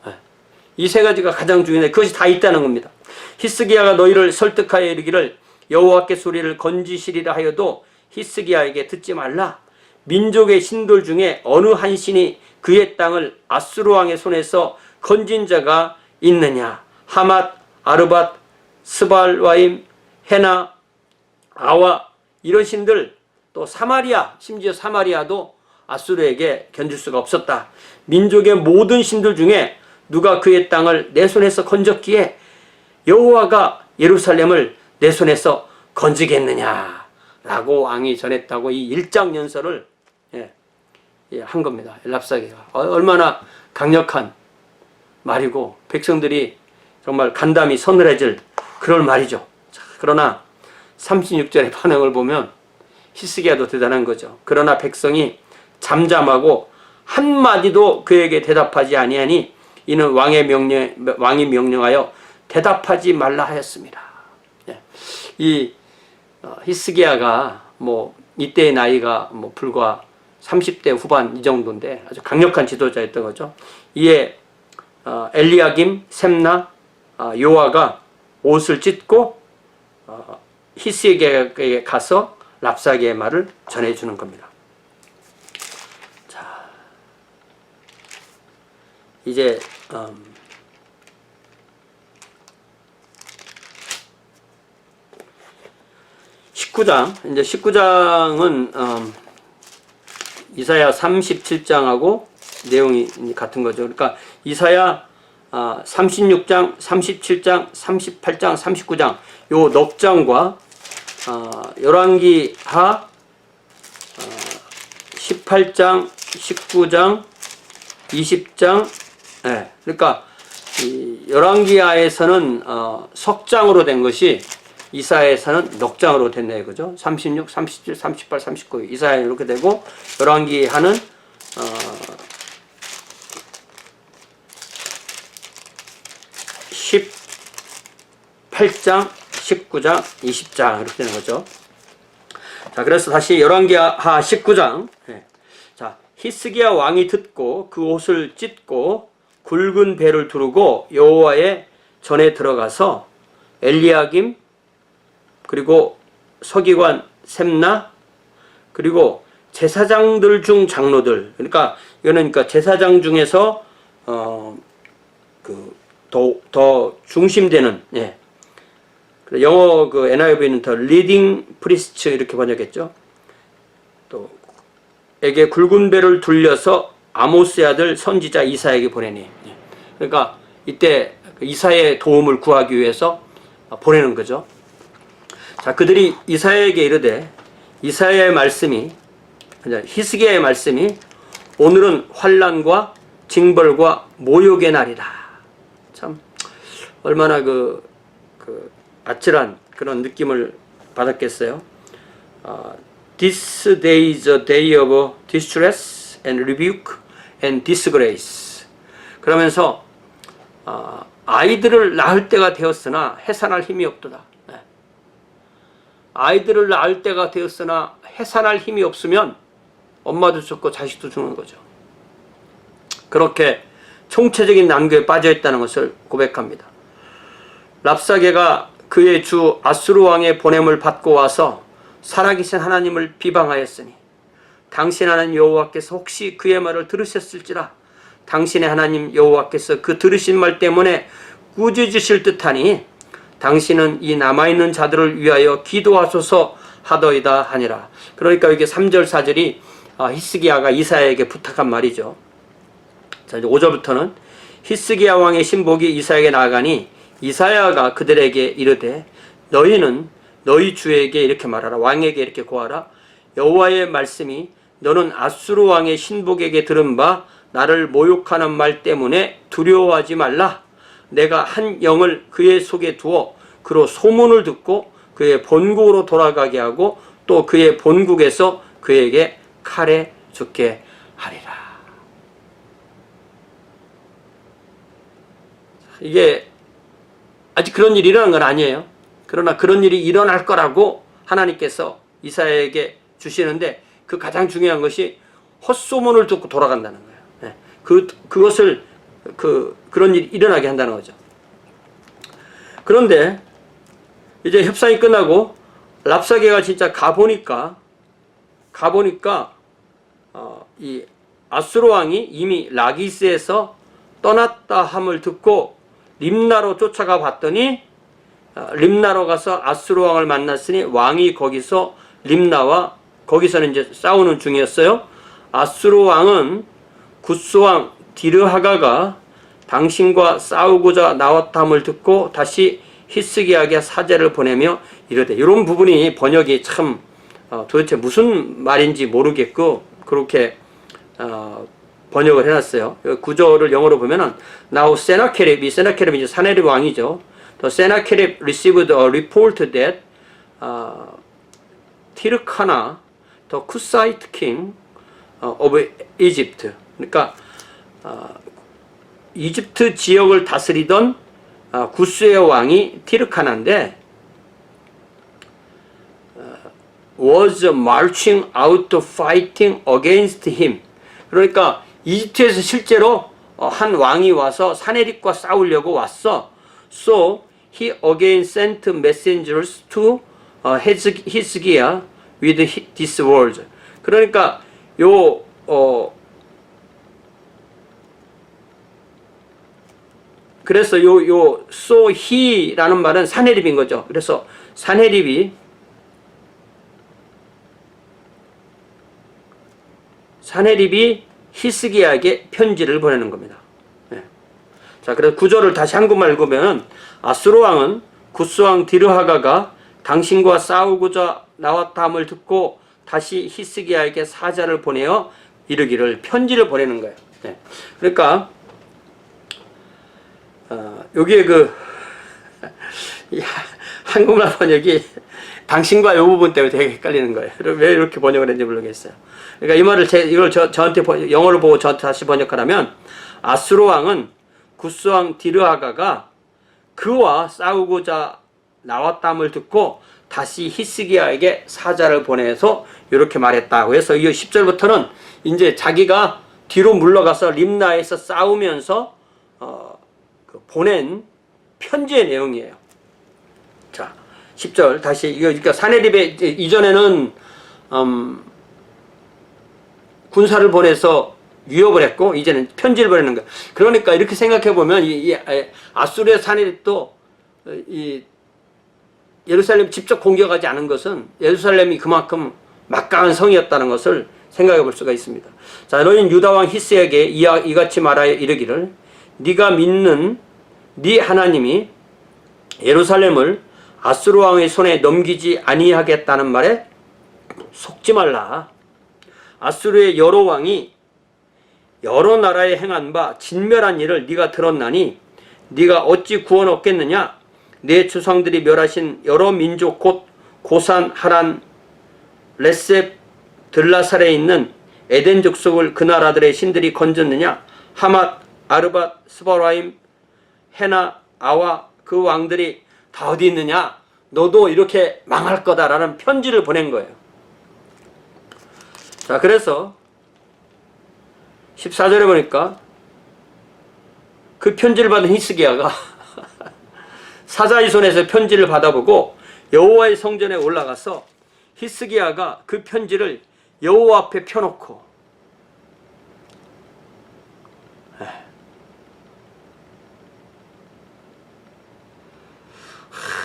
이 3가지가 가장 중요한데 그것이 다 있다는 겁니다. 히스기야가 너희를 설득하여 이르기를 여호와께서 우리를 건지시리라 하여도 히스기야에게 듣지 말라. 민족의 신들 중에 어느 한 신이 그의 땅을 아수르 왕의 손에서 건진 자가 있느냐? 하맛, 아르밧, 스발와임, 헤나, 아와 이런 신들, 또 사마리아, 심지어 사마리아도 아수르에게 견줄 수가 없었다. 민족의 모든 신들 중에 누가 그의 땅을 내 손에서 건졌기에 여호와가 예루살렘을 내 손에서 건지겠느냐 라고 왕이 전했다고 이 일장연설을 한 겁니다. 랍사게가 얼마나 강력한 말이고 백성들이 정말 간담이 서늘해질 그럴 말이죠. 자, 그러나 36절의 반응을 보면 히스기야도 대단한 거죠. 그러나 백성이 잠잠하고 한마디도 그에게 대답하지 아니하니 이는 왕이 명령하여 대답하지 말라 하였습니다. 이 히스기야가 이때의 나이가 불과 30대 후반 이 정도인데 아주 강력한 지도자였던 거죠. 이에 엘리야김, 셈나, 요아가 옷을 찢고 히스기야에게 가서 랍사게의 말을 전해주는 겁니다. 자, 이제 19장, 이제 19장은 이사야 37장하고 내용이 같은 거죠. 그러니까 이사야 36장, 37장, 38장, 39장 요 넉 장과 열왕기하 18장, 19장, 20장, 그러니까 이 열왕기하에서는 석장으로 된 것이 이사야에서는 넉 장으로 됐네요, 그죠? 36, 37, 38, 39 이사야 이렇게 되고 열왕기하는 18장, 19장, 20장 이렇게 되는 거죠. 자, 그래서 다시 열왕기하 19장. 자, 히스기야 왕이 듣고 그 옷을 찢고 굵은 배를 두르고 여호와의 전에 들어가서 엘리야김 그리고 서기관 셈나, 그리고 제사장들 중 장로들. 그러니까 이거는 그러니까 제사장 중에서 더 중심되는, 예. 영어 그 NIV는 더 리딩 프리스트 이렇게 번역했죠. 또 에게 굵은 배를 둘려서 아모스의 아들 선지자 이사야에게 보내니. 그러니까 이때 이사야의 도움을 구하기 위해서 보내는 거죠. 자, 그들이 이사야에게 이르되 이사야의 말씀이, 히스기야의 말씀이 오늘은 환난과 징벌과 모욕의 날이라. 참 얼마나 아찔한 그런 느낌을 받았겠어요. This day is a day of distress and rebuke and disgrace. 그러면서 아이들을 낳을 때가 되었으나 해산할 힘이 없도다. 네. 아이들을 낳을 때가 되었으나 해산할 힘이 없으면 엄마도 죽고 자식도 죽는 거죠. 그렇게 총체적인 난국에 빠져 있다는 것을 고백합니다. 랍사게가 그의 주 아수르 왕의 보냄을 받고 와서 살아계신 하나님을 비방하였으니 당신 하나님 여호와께서 혹시 그의 말을 들으셨을지라. 당신의 하나님 여호와께서 그 들으신 말 때문에 꾸짖으실 듯하니 당신은 이 남아있는 자들을 위하여 기도하소서 하더이다 하니라. 그러니까 이게 3절 4절이 히스기야가 이사야에게 부탁한 말이죠. 자, 이제 5절부터는 히스기야 왕의 신복이 이사야에게 나아가니 이사야가 그들에게 이르되 너희는 너희 주에게 이렇게 말하라. 왕에게 이렇게 고하라. 여호와의 말씀이 너는 아수르 왕의 신복에게 들은 바 나를 모욕하는 말 때문에 두려워하지 말라. 내가 한 영을 그의 속에 두어 그로 소문을 듣고 그의 본국으로 돌아가게 하고 또 그의 본국에서 그에게 칼에 죽게 하리라. 이게 아직 그런 일이 일어난 건 아니에요. 그러나 그런 일이 일어날 거라고 하나님께서 이사야에게 주시는데 그 가장 중요한 것이 헛소문을 듣고 돌아간다는 거예요. 네. 그것을 그런 일이 일어나게 한다는 거죠. 그런데 이제 협상이 끝나고 랍사게가 진짜 가보니까 이 아수르 왕이 이미 라기스에서 떠났다 함을 듣고 림나로 쫓아가 봤더니 림나로 가서 아수르 왕을 만났으니 왕이 거기서 림나와 거기서는 이제 싸우는 중이었어요. 아수르 왕은 구스 왕 디르하가가 당신과 싸우고자 나왔다함을 듣고 다시 히스기야에게 사제를 보내며 이르되, 이런 부분이 번역이 참 도대체 무슨 말인지 모르겠고 그렇게 번역을 해놨어요. 구절을 영어로 보면은 Now Sennacherib, 세나케립이 이제 사네립 왕이죠. The Sennacherib received a report that Tirkhana, the Kushite king of Egypt, 그러니까 이집트 지역을 다스리던 구스의 왕이 티르카나인데 was marching out fighting against him. 그러니까 이집트에서 실제로 한 왕이 와서 사네립과 싸우려고 왔어. So he again sent messengers to Hezekiah with this words. 그러니까 그래서 so he라는 말은 사네립인 거죠. 그래서 사네립이 히스기야에게 편지를 보내는 겁니다. 네. 자, 그래서 구절을 다시 한국말 읽으면 아수르 왕은 구스 왕 디르하가가 당신과 싸우고자 나왔다함을 듣고 다시 히스기야에게 사자를 보내어 이르기를, 편지를 보내는 거예요. 네. 그러니까 여기에 한국말 번역이 당신과 이 부분 때문에 되게 헷갈리는 거예요. 왜 이렇게 번역을 했는지 모르겠어요. 그러니까 이 말을 이걸 저한테 영어를 보고 저한테 다시 번역하라면, 아수르 왕은 구스 왕 디르하가가 그와 싸우고자 나왔다함을 듣고 다시 히스기야에게 사자를 보내서 이렇게 말했다고 해서, 이 10절부터는 이제 자기가 뒤로 물러가서 림나에서 싸우면서 보낸 편지의 내용이에요. 자, 10절 다시 이거 그러니까 사내립에 이전에는 군사를 보내서 위협을 했고 이제는 편지를 보내는 거야. 그러니까 이렇게 생각해 보면 이 아수르의 사내립도 이 예루살렘 직접 공격하지 않은 것은 예루살렘이 그만큼 막강한 성이었다는 것을 생각해 볼 수가 있습니다. 자, 너희는 유다 왕 히스에게 이같이 말하여 이르기를 네가 믿는 네 하나님이 예루살렘을 아수르 왕의 손에 넘기지 아니하겠다는 말에 속지 말라. 아수르의 여러 왕이 여러 나라에 행한 바 진멸한 일을 네가 들었나니 네가 어찌 구원 얻겠느냐. 네 조상들이 멸하신 여러 민족 곧 고산, 하란, 레셉, 들라살에 있는 에덴 족속을 그 나라들의 신들이 건졌느냐. 하맛, 아르밧, 스바라임, 헤나, 아와 그 왕들이 다 어디 있느냐. 너도 이렇게 망할 거다라는 편지를 보낸 거예요. 자, 그래서 14절에 보니까 그 편지를 받은 히스기야가 사자의 손에서 편지를 받아보고 여호와의 성전에 올라가서 히스기야가 그 편지를 여호와 앞에 펴놓고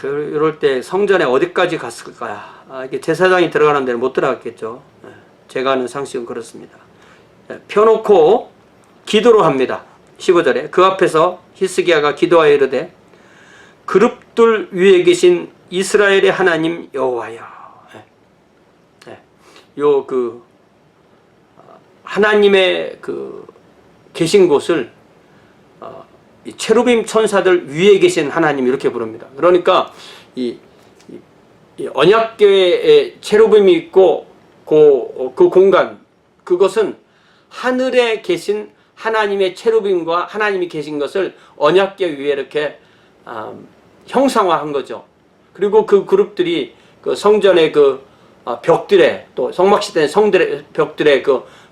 이럴 때 성전에 어디까지 갔을까요? 이게 제사장이 들어가는 데는 못 들어갔겠죠. 제가 아는 상식은 그렇습니다. 펴놓고 기도를 합니다. 15절에 그 앞에서 히스기야가 기도하여 이르되 그룹들 위에 계신 이스라엘의 하나님 여호와여. 요 하나님의 계신 곳을 이 체루빔 천사들 위에 계신 하나님 이렇게 부릅니다. 그러니까 이 언약궤에 체루빔이 있고 그 공간 그것은 하늘에 계신 하나님의 체루빔과 하나님이 계신 것을 언약궤 위에 이렇게 형상화한 거죠. 그리고 그 그룹들이 그 성전의 벽들에 또 성막시대 성들의 벽들에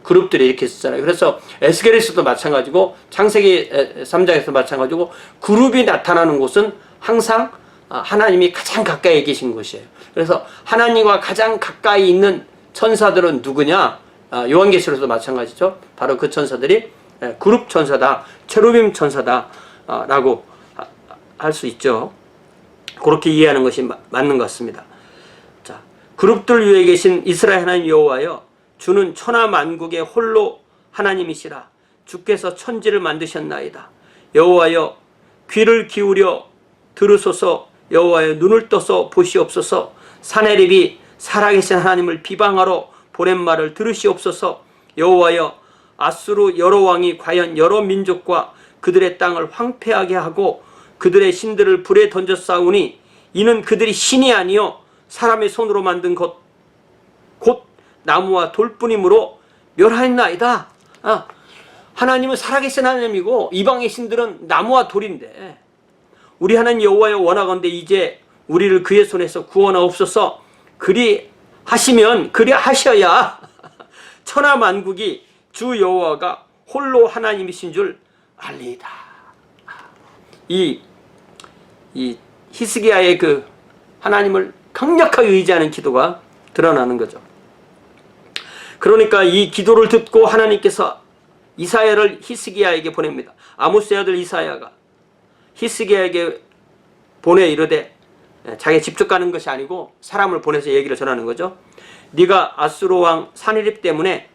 그룹들이 이렇게 있었잖아요. 그래서 에스겔에서도 마찬가지고 창세기 3장에서 마찬가지고 그룹이 나타나는 곳은 항상 하나님이 가장 가까이 계신 곳이에요. 그래서 하나님과 가장 가까이 있는 천사들은 누구냐? 요한계시록에서도 마찬가지죠. 바로 그 천사들이 그룹 천사다, 체루빔 천사다 라고 할 수 있죠. 그렇게 이해하는 것이 맞는 것 같습니다. 자, 그룹들 위에 계신 이스라엘 하나님 여호와여, 주는 천하 만국의 홀로 하나님이시라. 주께서 천지를 만드셨나이다. 여호와여, 귀를 기울여 들으소서. 여호와여, 눈을 떠서 보시옵소서. 사내립이 살아계신 하나님을 비방하러 보낸 말을 들으시옵소서. 여호와여, 아수르 여러 왕이 과연 여러 민족과 그들의 땅을 황폐하게 하고 그들의 신들을 불에 던졌사오니 이는 그들이 신이 아니요 사람의 손으로 만든 것 곧 나무와 돌뿐이므로 멸하였나이다. 하나님은 살아계신 하나님이고 이방의 신들은 나무와 돌인데 우리 하나님 여호와여, 원하건대 이제 우리를 그의 손에서 구원하옵소서. 그리 하셔야 천하 만국이 주 여호와가 홀로 하나님이신 줄 알리이다. 이 히스기야의 하나님을 강력하게 의지하는 기도가 드러나는 거죠. 그러니까 이 기도를 듣고 하나님께서 이사야를 히스기야에게 보냅니다. 아모스의 아들 이사야가 히스기야에게 보내 이르되, 자기가 직접 가는 것이 아니고 사람을 보내서 얘기를 전하는 거죠. 네가 아수르 왕 사내립 때문에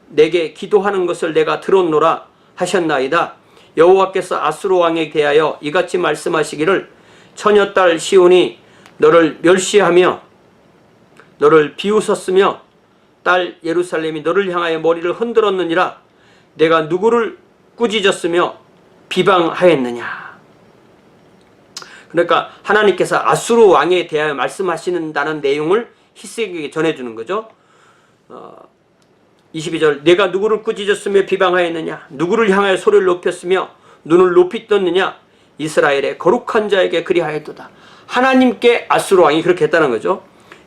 내게 기도하는 것을 내가 들었노라 하셨나이다. 여호와께서 아수르 왕에 대하여 이같이 말씀하시기를 처녀딸 시온이 너를 멸시하며 너를 비웃었으며 딸 예루살렘이 너를 향하여 머리를 흔들었느니라. 내가 누구를 꾸짖었으며 비방하였느냐. 그러니까 하나님께서 아수르 왕에 대하여 말씀하시는다는 내용을 히스기야에게 전해주는 거죠. 22절 내가 누구를 꾸짖었으며 비방하였느냐. 누구를 향하여 소리를 높였으며 눈을 높이 떴느냐. 이스라엘의 거룩한 자에게 그리하였도다. 하나님께 아수르 왕이 그렇게 했다는 거죠.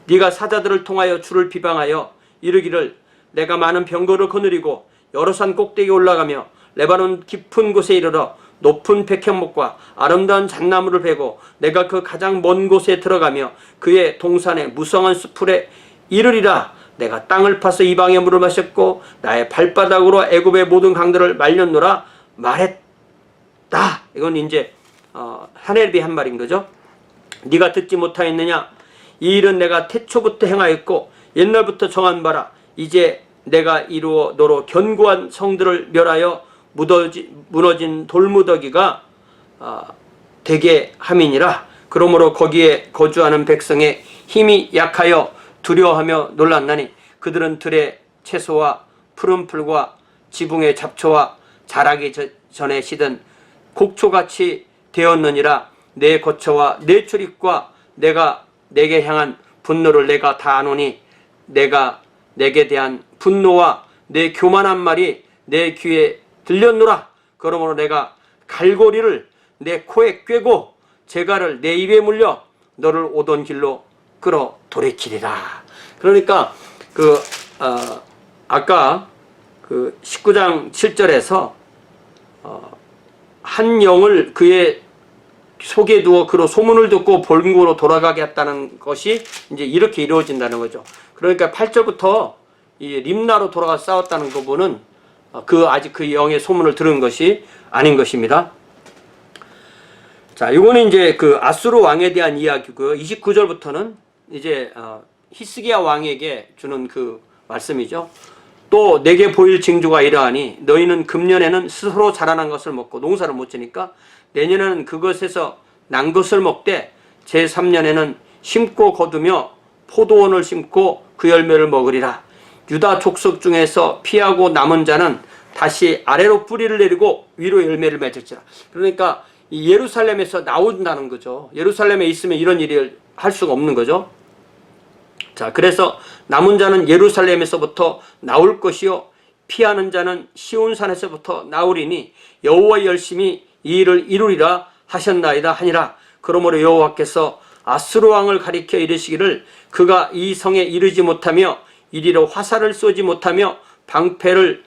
네가 사자들을 통하여 주를 비방하여 이르기를 내가 많은 병거를 거느리고 여러 산 꼭대기에 올라가며 레바논 깊은 곳에 이르러 높은 백향목과 아름다운 잣나무를 베고 내가 그 가장 먼 곳에 들어가며 그의 동산의 무성한 숲풀에 이르리라. 내가 땅을 파서 이방의 물을 마셨고 나의 발바닥으로 애굽의 모든 강들을 말렸노라 말했다. 이건 이제 사내립이 한 말인 거죠. 네가 듣지 못하였느냐? 이 일은 내가 태초부터 행하였고 옛날부터 정한 바라. 이제 내가 이루어 너로 견고한 성들을 멸하여 무너진 돌무더기가 되게 함이니라. 그러므로 거기에 거주하는 백성의 힘이 약하여 두려워하며 놀랐나니 그들은 들의 채소와 푸른 풀과 지붕의 잡초와 자라기 전에 시든 곡초같이 되었느니라. 내 거처와 내 출입과 내가 내게 향한 분노를 내가 다 아노니 내가 내게 대한 분노와 내 교만한 말이 내 귀에 들렸노라. 그러므로 내가 갈고리를 내 코에 꿰고 재갈을 내 입에 물려 너를 오던 길로 끌어 돌이키리라. 그러니까 아까 19장 7절에서 한 영을 그의 속에 두어 그로 소문을 듣고 본국으로 돌아가게 했다는 것이 이제 이렇게 이루어진다는 거죠. 그러니까 8절부터 이 림나로 돌아가 싸웠다는 부분은 아직 그 영의 소문을 들은 것이 아닌 것입니다. 자, 이거는 이제 그 아수르 왕에 대한 이야기고요. 29절부터는 이제 히스기야 왕에게 주는 그 말씀이죠. 또 내게 보일 징조가 이러하니 너희는 금년에는 스스로 자라난 것을 먹고 농사를 못 지니까 내년에는 그것에서 난 것을 먹되 제3년에는 심고 거두며 포도원을 심고 그 열매를 먹으리라. 유다 족속 중에서 피하고 남은 자는 다시 아래로 뿌리를 내리고 위로 열매를 맺을지라. 그러니까 이 예루살렘에서 나온다는 거죠. 예루살렘에 있으면 이런 일을 할 수가 없는 거죠. 자, 그래서 남은 자는 예루살렘에서부터 나올 것이요 피하는 자는 시온산에서부터 나오리니 여호와의 열심히 이 일을 이루리라 하셨나이다 하니라. 그러므로 여호와께서 아수르 왕을 가리켜 이르시기를 그가 이 성에 이르지 못하며 이리로 화살을 쏘지 못하며 방패를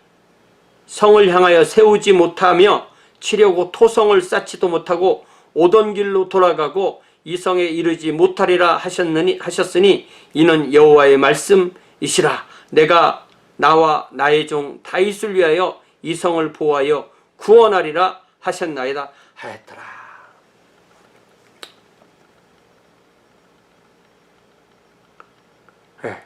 성을 향하여 세우지 못하며 치려고 토성을 쌓지도 못하고 오던 길로 돌아가고 이 성에 이르지 못하리라 하셨으니 이는 여호와의 말씀이시라. 내가 나와 나의 종 다윗을 위하여 이 성을 보호하여 구원하리라 하셨나이다 하였더라. 네.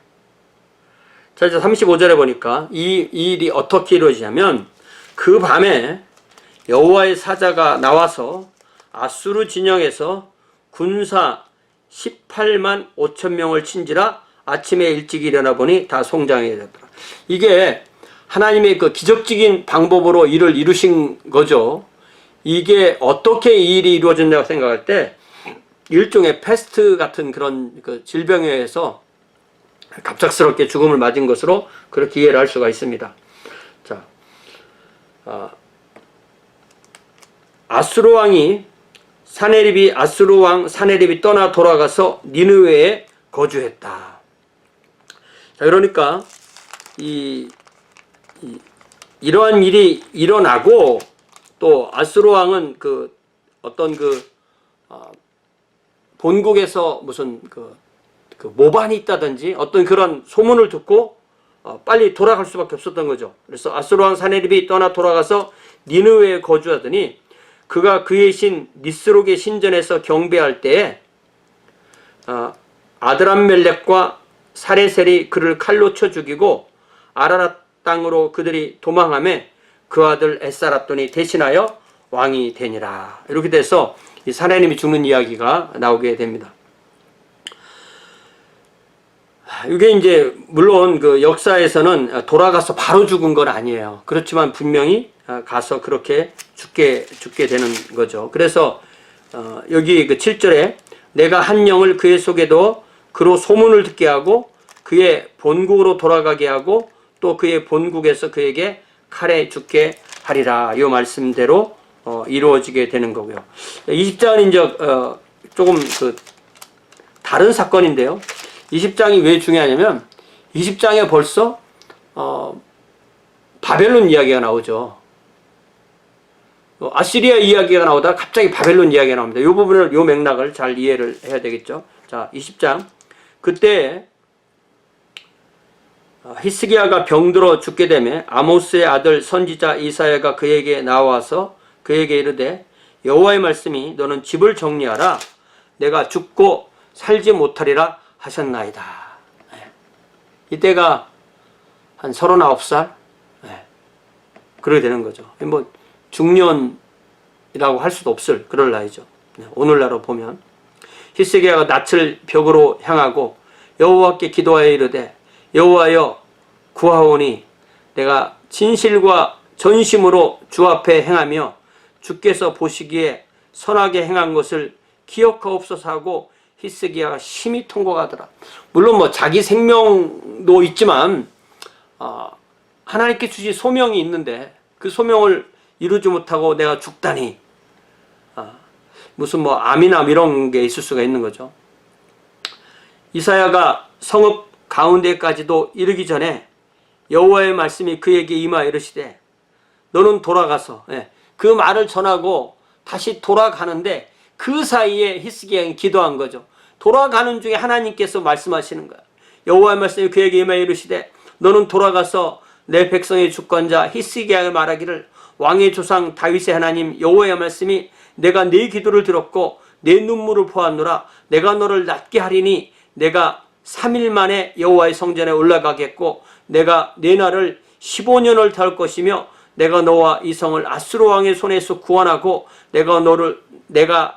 자, 이제 35절에 보니까 이 일이 어떻게 이루어지냐면 그 밤에 여호와의 사자가 나와서 아수르 진영에서 군사 18만 5천 명을 친지라 아침에 일찍 일어나 보니 다 송장이 되더라. 이게 하나님의 그 기적적인 방법으로 일을 이루신 거죠. 이게 어떻게 이 일이 이루어졌냐고 생각할 때 일종의 패스트 같은 그런 그 질병에 의해서 갑작스럽게 죽음을 맞은 것으로 그렇게 이해를 할 수가 있습니다. 자, 아수르 왕이 아수르 왕 사네립이 떠나 돌아가서 니느웨에 거주했다. 자, 그러니까 이러한 일이 일어나고 또 아수르 왕은 본국에서 무슨 그 모반이 있다든지 어떤 그런 소문을 듣고 빨리 돌아갈 수밖에 없었던 거죠. 그래서 아수르 왕 사네립이 떠나 돌아가서 니느웨에 거주하더니 그가 그의 신 니스록의 신전에서 경배할 때에 아드람멜렉과 사레셀이 그를 칼로 쳐 죽이고 아라랏 땅으로 그들이 도망하매 그 아들 에사라돈이 대신하여 왕이 되니라. 이렇게 돼서 이 사내님이 죽는 이야기가 나오게 됩니다. 이게 이제 물론 그 역사에서는 돌아가서 바로 죽은 건 아니에요. 그렇지만 분명히 가서 그렇게 죽게 되는 거죠. 그래서 여기 그 7절에 내가 한 영을 그의 속에 둬 그로 소문을 듣게 하고 그의 본국으로 돌아가게 하고 또 그의 본국에서 그에게 칼에 죽게 하리라. 이 말씀대로 이루어지게 되는 거고요. 20장은 이제 조금 그 다른 사건인데요. 20장이 왜 중요하냐면 20장에 벌써 바벨론 이야기가 나오죠. 아시리아 이야기가 나오다가 갑자기 바벨론 이야기가 나옵니다. 이 부분을, 이 맥락을 잘 이해를 해야 되겠죠. 자, 20장. 그때 히스기야가 병들어 죽게 되며 아모스의 아들 선지자 이사야가 그에게 나와서 그에게 이르되 여호와의 말씀이 너는 집을 정리하라. 내가 죽고 살지 못하리라 하셨나이다. 이때가 한 39살? 그러게 되는 거죠. 뭐 중년이라고 할 수도 없을 그럴 나이죠. 오늘날로 보면 히스기야가 낯을 벽으로 향하고 여호와께 기도하여 이르되 여호와여 구하오니 내가 진실과 전심으로 주 앞에 행하며 주께서 보시기에 선하게 행한 것을 기억하옵소서 하고 히스기야가 심히 통곡하더라. 물론 뭐 자기 생명도 있지만 하나님께 주신 소명이 있는데 그 소명을 이루지 못하고 내가 죽다니, 무슨 뭐 암이나 이런 게 있을 수가 있는 거죠. 이사야가 성읍 가운데까지도 이르기 전에 여호와의 말씀이 그에게 임하여 이르시되 너는 돌아가서, 그 말을 전하고 다시 돌아가는데 그 사이에 히스기야가 기도한 거죠. 돌아가는 중에 하나님께서 말씀하시는 거야. 여호와의 말씀이 그에게 임하여 이르시되 너는 돌아가서 내 백성의 주권자 히스기야가 말하기를 왕의 조상 다윗의 하나님 여호와의 말씀이 내가 네 기도를 들었고 내 눈물을 보았노라. 내가 너를 낫게 하리니 내가 3일 만에 여호와의 성전에 올라가겠고 내가 내 날을 15년을 달 것이며 내가 너와 이 성을 아수르 왕의 손에서 구원하고 내가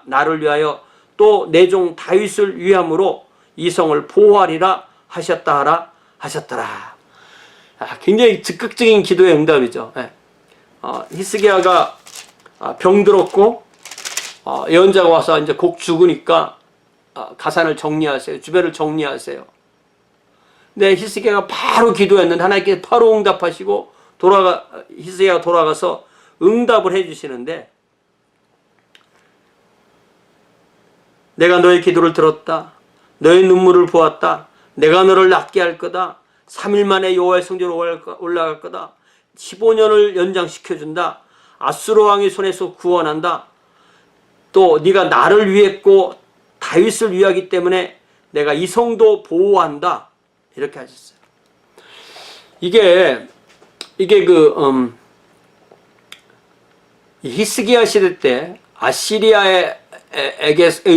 나를 위하여 또 내 종 다윗을 위함으로 이 성을 보호하리라 하셨다 하셨더라. 굉장히 즉각적인 기도의 응답이죠. 히스기야가 병들었고 예언자가 와서 이제 곡 죽으니까 가산을 정리하세요. 주변을 정리하세요. 근데 히스기야가 바로 기도했는데 하나님께서 바로 응답하시고 히스기야가 돌아가서 응답을 해주시는데 내가 너의 기도를 들었다. 너의 눈물을 보았다. 내가 너를 낫게 할 거다. 3일 만에 여호와의 성전으로 올라갈 거다. 15년을 연장시켜준다. 아수르 왕의 손에서 구원한다. 또 네가 나를 위했고 다윗을 위하기 때문에 내가 이 성도 보호한다. 이렇게 하셨어요. 이게 히스기야 시대 때 아시리아의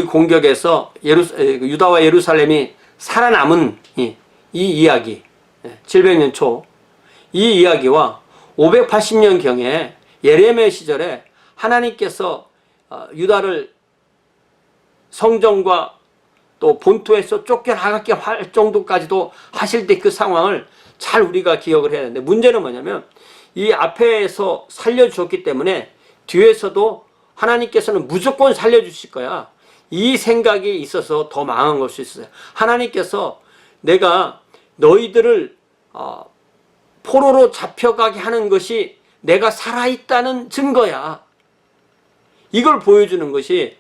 공격에서 유다와 예루살렘이 살아남은 이 이야기, 700년 초 이 이야기와 580년경에 예레미야 시절에 하나님께서 유다를 성전과 또 본토에서 쫓겨나가게 할 정도까지도 하실 때 그 상황을 잘 우리가 기억을 해야 되는데, 문제는 뭐냐면 이 앞에서 살려주었기 때문에 뒤에서도 하나님께서는 무조건 살려주실 거야, 이 생각이 있어서 더 망한 걸 수 있어요. 하나님께서 내가 너희들을 포로로 잡혀가게 하는 것이 내가 살아있다는 증거야, 이걸 보여주는 것이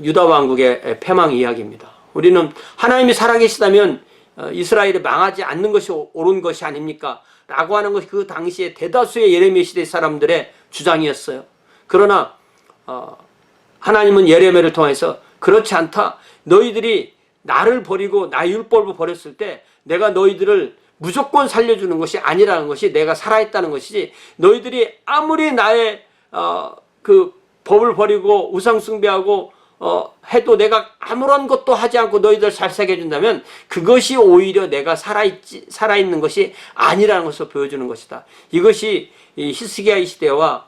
유다 왕국의 패망 이야기입니다. 우리는 하나님이 살아계시다면 이스라엘이 망하지 않는 것이 옳은 것이 아닙니까? 라고 하는 것이 그 당시에 대다수의 예레미야 시대 사람들의 주장이었어요. 그러나 하나님은 예레미야를 통해서 그렇지 않다. 너희들이 나를 버리고 나의 율법을 버렸을 때 내가 너희들을 무조건 살려주는 것이 아니라는 것이, 내가 살아있다는 것이지, 너희들이 아무리 나의 그 법을 버리고 우상 숭배하고 해도 내가 아무런 것도 하지 않고 너희들 잘 살게 해준다면 그것이 오히려 내가 살아있는 것이 아니라는 것을 보여주는 것이다. 이것이 이 히스기야 시대와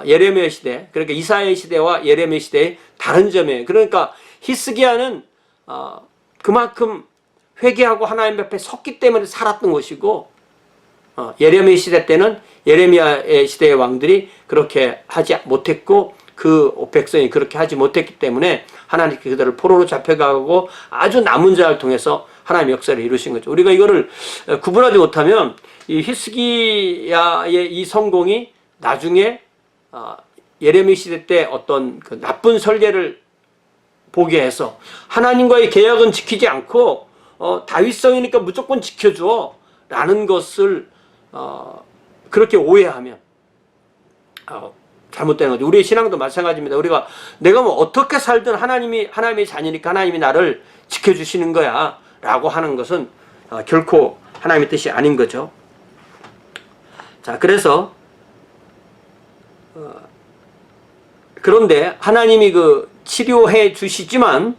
예레미야 시대, 그러니까 이사야 시대와 예레미야 시대의 다른 점이에요. 그러니까 히스기야는 그만큼 회개하고 하나님 앞에 섰기 때문에 살았던 것이고, 예레미야 시대 때는 예레미야 시대의 왕들이 그렇게 하지 못했고 그 백성이 그렇게 하지 못했기 때문에 하나님께 그들을 포로로 잡혀가고 아주 남은 자를 통해서 하나님의 역사를 이루신 거죠. 우리가 이거를 구분하지 못하면 이 히스기야의 이 성공이 나중에 예레미야 시대 때 어떤 그 나쁜 설계를 보게 해서 하나님과의 계약은 지키지 않고 다윗성이니까 무조건 지켜줘 라는 것을 그렇게 오해하면 잘못되는 거죠. 우리의 신앙도 마찬가지입니다. 우리가 내가 뭐 어떻게 살든 하나님의 자녀니까 하나님이 나를 지켜주시는 거야 라고 하는 것은 결코 하나님의 뜻이 아닌 거죠. 자, 그래서 그런데 하나님이 그 치료해 주시지만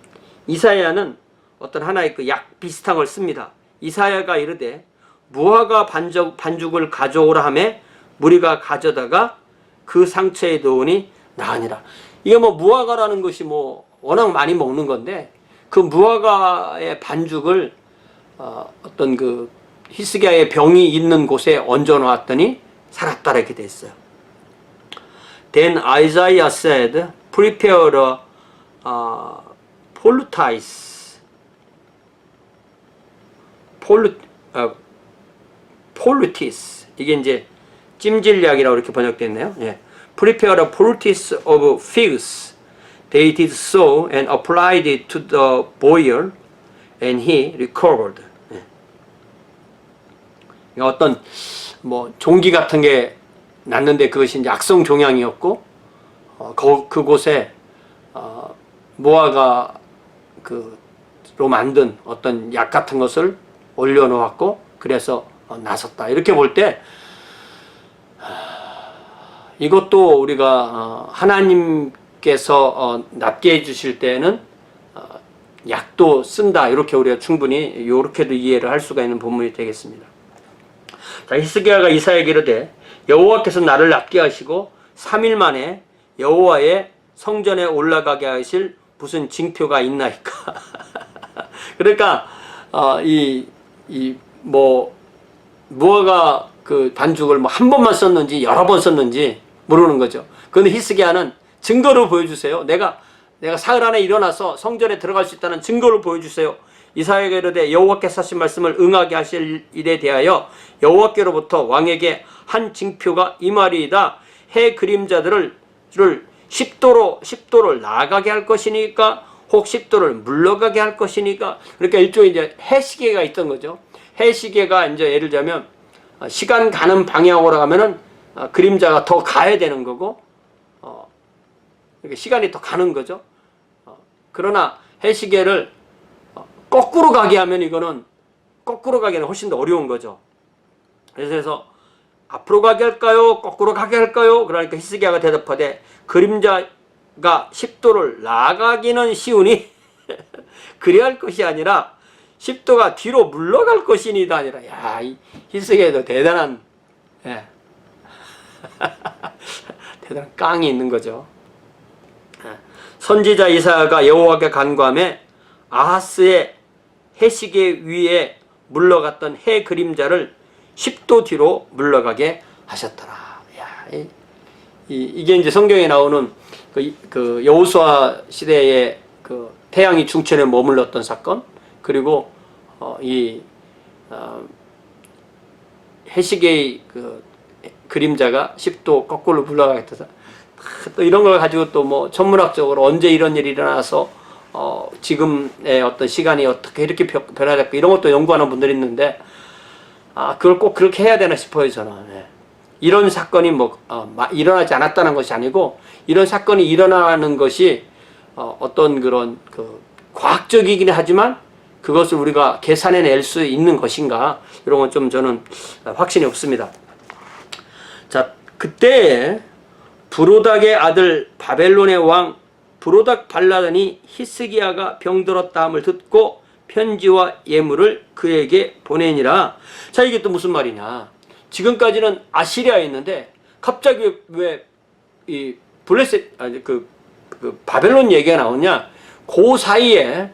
이사야는 어떤 하나의 그 약 비슷한 걸 씁니다. 이사야가 이르되 무화과 반죽을 가져오라 하매 무리가 가져다가 그 상처에 넣으니 나으니라. 이게 뭐 무화과라는 것이 뭐 워낙 많이 먹는 건데 그 무화과의 반죽을 어떤 그 히스기야의 병이 있는 곳에 얹어 놓았더니 살았다 이렇게 돼 있어요. Then Isaiah said, prepare a poultice. 이게 이제 찜질약이라고 이렇게 번역됐네요. 예. Prepare a poultice of figs. They did so and applied it to the boil, and he recovered. 예. 어떤 뭐 종기 같은 게 났는데 그것이 이제 악성 종양이었고 그곳에 무화과 로 만든 어떤 약 같은 것을 올려놓았고 그래서 나섰다. 이렇게 볼 때 이것도 우리가 하나님께서 낫게 해주실 때는 약도 쓴다. 이렇게 우리가 충분히 이렇게도 이해를 할 수가 있는 본문이 되겠습니다. 자, 히스기야가 이사야에게 이르되 여호와께서 나를 낫게 하시고 3일 만에 여호와의 성전에 올라가게 하실 무슨 징표가 있나이까. 그러니까 무화과 그 반죽을 뭐 한 번만 썼는지 여러 번 썼는지 모르는 거죠. 그런데 히스기야는 증거를 보여주세요. 내가 사흘 안에 일어나서 성전에 들어갈 수 있다는 증거를 보여주세요. 이사야에게 이르되 여호와께서 하신 말씀을 응하게 하실 일에 대하여 여호와께로부터 왕에게 한 징표가 임하리이다. 해 그림자들을 10도를 나아가게 할 것이니까 혹 10도를 물러가게 할 것이니까. 그러니까 일종의 이제 해시계가 있던 거죠. 해시계가 이제 예를 들자면 시간 가는 방향으로 가면은 그림자가 더 가야 되는 거고 시간이 더 가는 거죠. 그러나 해시계를 거꾸로 가게 하면 이거는 거꾸로 가기는 훨씬 더 어려운 거죠. 그래서 앞으로 가게 할까요? 거꾸로 가게 할까요? 그러니까 히스기야가 대답하되 그림자가 10도를 나가기는 쉬우니 그래야 할 것이 아니라 10도가 뒤로 물러갈 것이니다 아니라. 야, 이 히스기야도 대단한 대단한 깡이 있는 거죠. 선지자 이사야가 여호와께 간구하며 아하스의 해시계 위에 물러갔던 해 그림자를 10도 뒤로 물러가게 하셨더라. 야, 이게 이제 성경에 나오는 그 여호수아 시대의 그 태양이 중천에 머물렀던 사건, 그리고 해시계의 그 그림자가 10도 거꾸로 물러가게 돼서 또 이런 걸 가지고 또 뭐 천문학적으로 언제 이런 일이 일어나서 지금의 어떤 시간이 어떻게 이렇게 변화됐고 이런 것도 연구하는 분들이 있는데 그걸 꼭 그렇게 해야 되나 싶어요, 저는. 이런 사건이 일어나지 않았다는 것이 아니고 이런 사건이 일어나는 것이 어떤 그런 과학적이긴 하지만 그것을 우리가 계산해낼 수 있는 것인가, 이런 건 좀 저는 확신이 없습니다. 자, 그때 브로닥의 아들 바벨론의 왕 브로닥 발라단이 히스기야가 병들었다 함을 듣고 편지와 예물을 그에게 보내니라. 자, 이게 또 무슨 말이냐. 지금까지는 아시리아에 있는데 갑자기 왜 이 바벨론 얘기가 나오냐. 그 사이에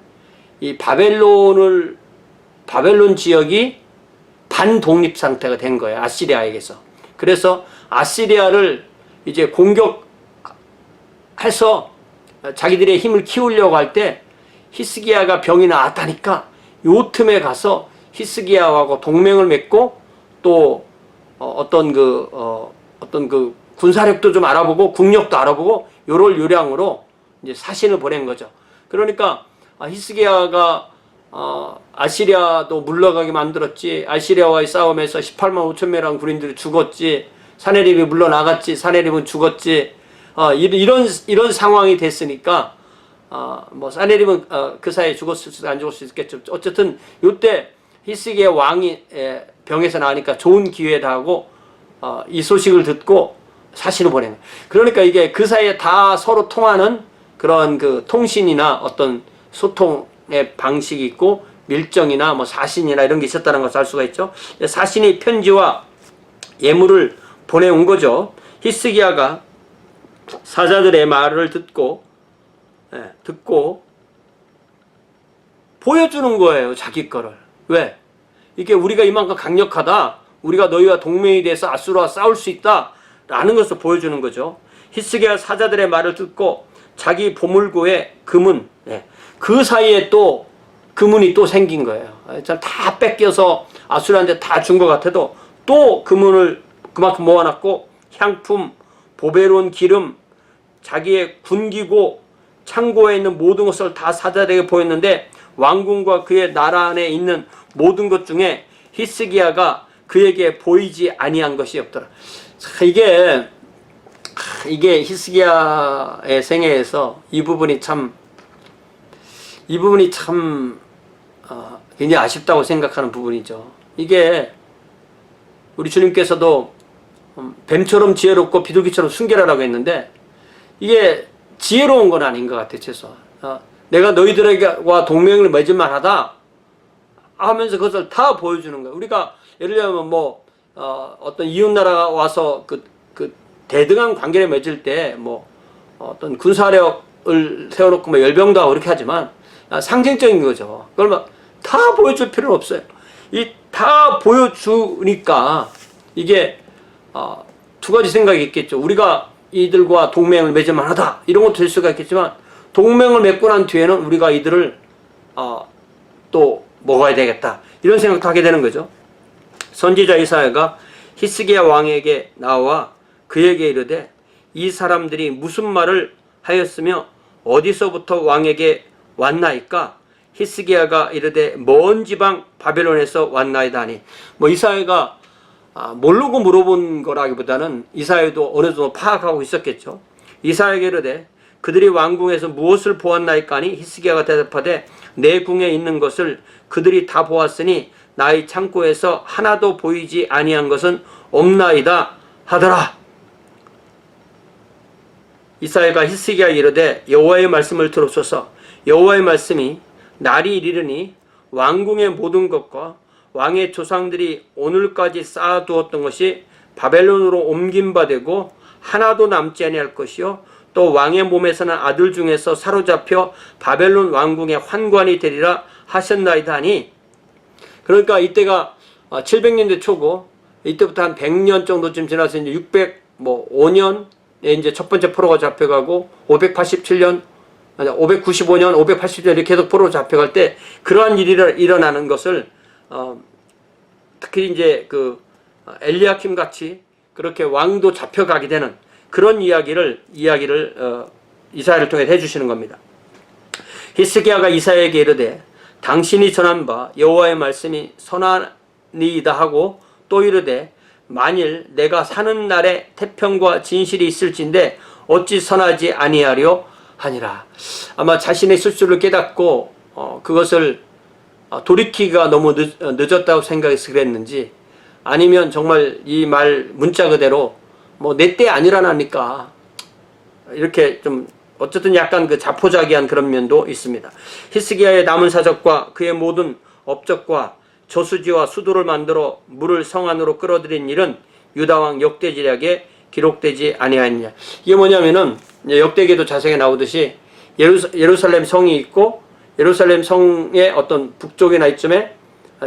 이 바벨론 지역이 반독립 상태가 된 거예요, 아시리아에게서. 그래서 아시리아를 이제 공격해서 자기들의 힘을 키우려고 할 때 히스기야가 병이 나았다니까 요 틈에 가서 히스기야하고 동맹을 맺고 또 어떤 군사력도 좀 알아보고 국력도 알아보고 요럴 요량으로 이제 사신을 보낸 거죠. 그러니까 히스기야가 아시리아도 물러가게 만들었지. 아시리아와의 싸움에서 18만 5천 명이라는 군인들이 죽었지. 사네립이 물러나갔지. 사네립은 죽었지. 이런 상황이 됐으니까 뭐 사네립은 그 사이에 죽었을 수도 안 죽었을 수도 있겠죠. 어쨌든 이때 히스기야 왕이 병에서 나으니까 좋은 기회다 하고 이 소식을 듣고 사신을 보내는. 그러니까 이게 그 사이에 다 서로 통하는 그런 그 통신이나 어떤 소통의 방식이 있고 밀정이나 뭐 사신이나 이런 게 있었다는 것을 알 수가 있죠. 사신이 편지와 예물을 보내온 거죠. 히스기야가 사자들의 말을 듣고 보여주는 거예요. 자기 거를. 왜? 이게 우리가 이만큼 강력하다. 우리가 너희와 동맹이 돼서 아수르와 싸울 수 있다. 라는 것을 보여주는 거죠. 히스기야 사자들의 말을 듣고 자기 보물고에 금은, 그 사이에 또 금은이 또 생긴 거예요. 다 뺏겨서 아수르한테 다 준 것 같아도 또 금은을 그만큼 모아놨고 향품, 보배로운 기름, 자기의 군기고 창고에 있는 모든 것을 다 사자들에게 보였는데 왕궁과 그의 나라 안에 있는 모든 것 중에 히스기야가 그에게 보이지 아니한 것이 없더라. 이게 히스기야의 생애에서 이 부분이 참 굉장히 아쉽다고 생각하는 부분이죠. 이게 우리 주님께서도 뱀처럼 지혜롭고 비둘기처럼 순결하라고 했는데 이게 지혜로운 건 아닌 것 같아요. 최소한 내가 너희들과 동맹을 맺을만 하다 하면서 그것을 다 보여주는 거예요. 우리가 예를 들면 어떤 이웃나라가 와서 그 대등한 관계를 맺을 때 어떤 군사력을 세워놓고 열병도 하고 그렇게 하지만 상징적인 거죠. 그걸 다 보여줄 필요는 없어요. 다 보여주니까 이게 두 가지 생각이 있겠죠. 우리가 이들과 동맹을 맺을만 하다 이런 것도 될 수가 있겠지만 동맹을 맺고 난 뒤에는 우리가 이들을 또 먹어야 되겠다 이런 생각도 하게 되는 거죠. 선지자 이사야가 히스기야 왕에게 나와 그에게 이르되 이 사람들이 무슨 말을 하였으며 어디서부터 왕에게 왔나이까? 히스기야가 이르되 먼 지방 바벨론에서 왔나이다 하니 이사야가 모르고 물어본 거라기보다는 이사야도 어느 정도 파악하고 있었겠죠. 이사야에게 이르되 그들이 왕궁에서 무엇을 보았나이까 하니 히스기야가 대답하되 내 궁에 있는 것을 그들이 다 보았으니 나의 창고에서 하나도 보이지 아니한 것은 없나이다 하더라. 이사야가 히스기야에게 이르되 여호와의 말씀을 들으소서. 여호와의 말씀이 날이 이르니 왕궁의 모든 것과 왕의 조상들이 오늘까지 쌓아두었던 것이 바벨론으로 옮긴 바 되고 하나도 남지 아니할 것이요 또 왕의 몸에서는 아들 중에서 사로잡혀 바벨론 왕궁의 환관이 되리라 하셨나이다 하니. 그러니까 이때가 700년대 초고 이때부터 한 100년 정도쯤 지나서 이제 605년에 이제 첫 번째 포로가 잡혀가고 587년 595년, 580년 이렇게 계속 포로로 잡혀갈 때 그러한 일이 일어나는 것을 특히 이제 그 엘리야킴 같이 그렇게 왕도 잡혀가게 되는 그런 이야기를 이사야를 통해 해주시는 겁니다. 히스기야가 이사야에게 이르되 당신이 전한 바 여호와의 말씀이 선하니이다 하고 또 이르되 만일 내가 사는 날에 태평과 진실이 있을진데 어찌 선하지 아니하려 하니라. 아마 자신의 실수를 깨닫고 그것을 돌이키기가 너무 늦었다고 생각해서 그랬는지 아니면 정말 이 말 문자 그대로 내 때 아니라니까 이렇게 좀 어쨌든 약간 그 자포자기한 그런 면도 있습니다. 히스기야의 남은 사적과 그의 모든 업적과 저수지와 수도를 만들어 물을 성 안으로 끌어들인 일은 유다왕 역대지략에 기록되지 아니하였느냐. 이게 뭐냐면은 역대기에도 자세히 나오듯이 예루살렘 성이 있고 예루살렘 성의 어떤 북쪽이나 이쯤에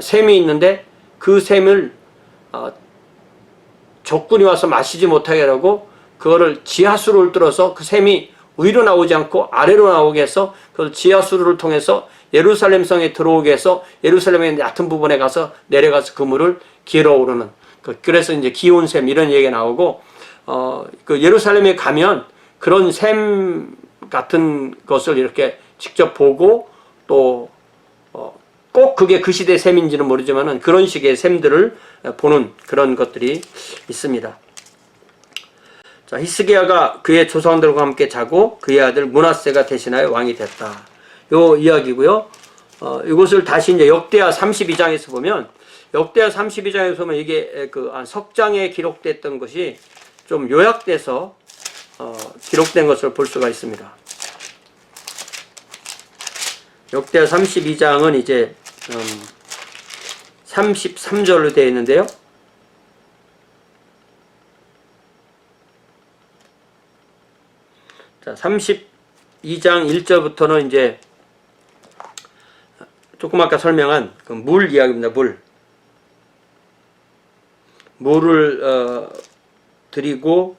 샘이 있는데 그 샘을 적군이 와서 마시지 못하게 하고 그거를 지하수를 뚫어서 그 샘이 위로 나오지 않고 아래로 나오게 해서 그 지하수를 통해서 예루살렘 성에 들어오게 해서 예루살렘의 얕은 부분에 가서 내려가서 그 물을 길어오르는 그래서 이제 기온샘 이런 얘기가 나오고 그 예루살렘에 가면 그런 샘 같은 것을 이렇게 직접 보고 또 꼭 그게 그 시대의 샘인지는 모르지만은 그런 식의 샘들을 보는 그런 것들이 있습니다. 자, 히스기야가 그의 조상들과 함께 자고 그의 아들 므낫세가 대신하여 왕이 됐다. 요 이야기고요. 이것을 다시 이제 역대하 32장에서 보면, 역대하 32장에서 보면 이게 한 석장에 기록됐던 것이 좀 요약돼서 기록된 것을 볼 수가 있습니다. 역대하 32장은 이제 33절로 되어 있는데요. 자, 32장 1절부터는 이제 조금 아까 설명한 그 물 이야기입니다. 물을 드리고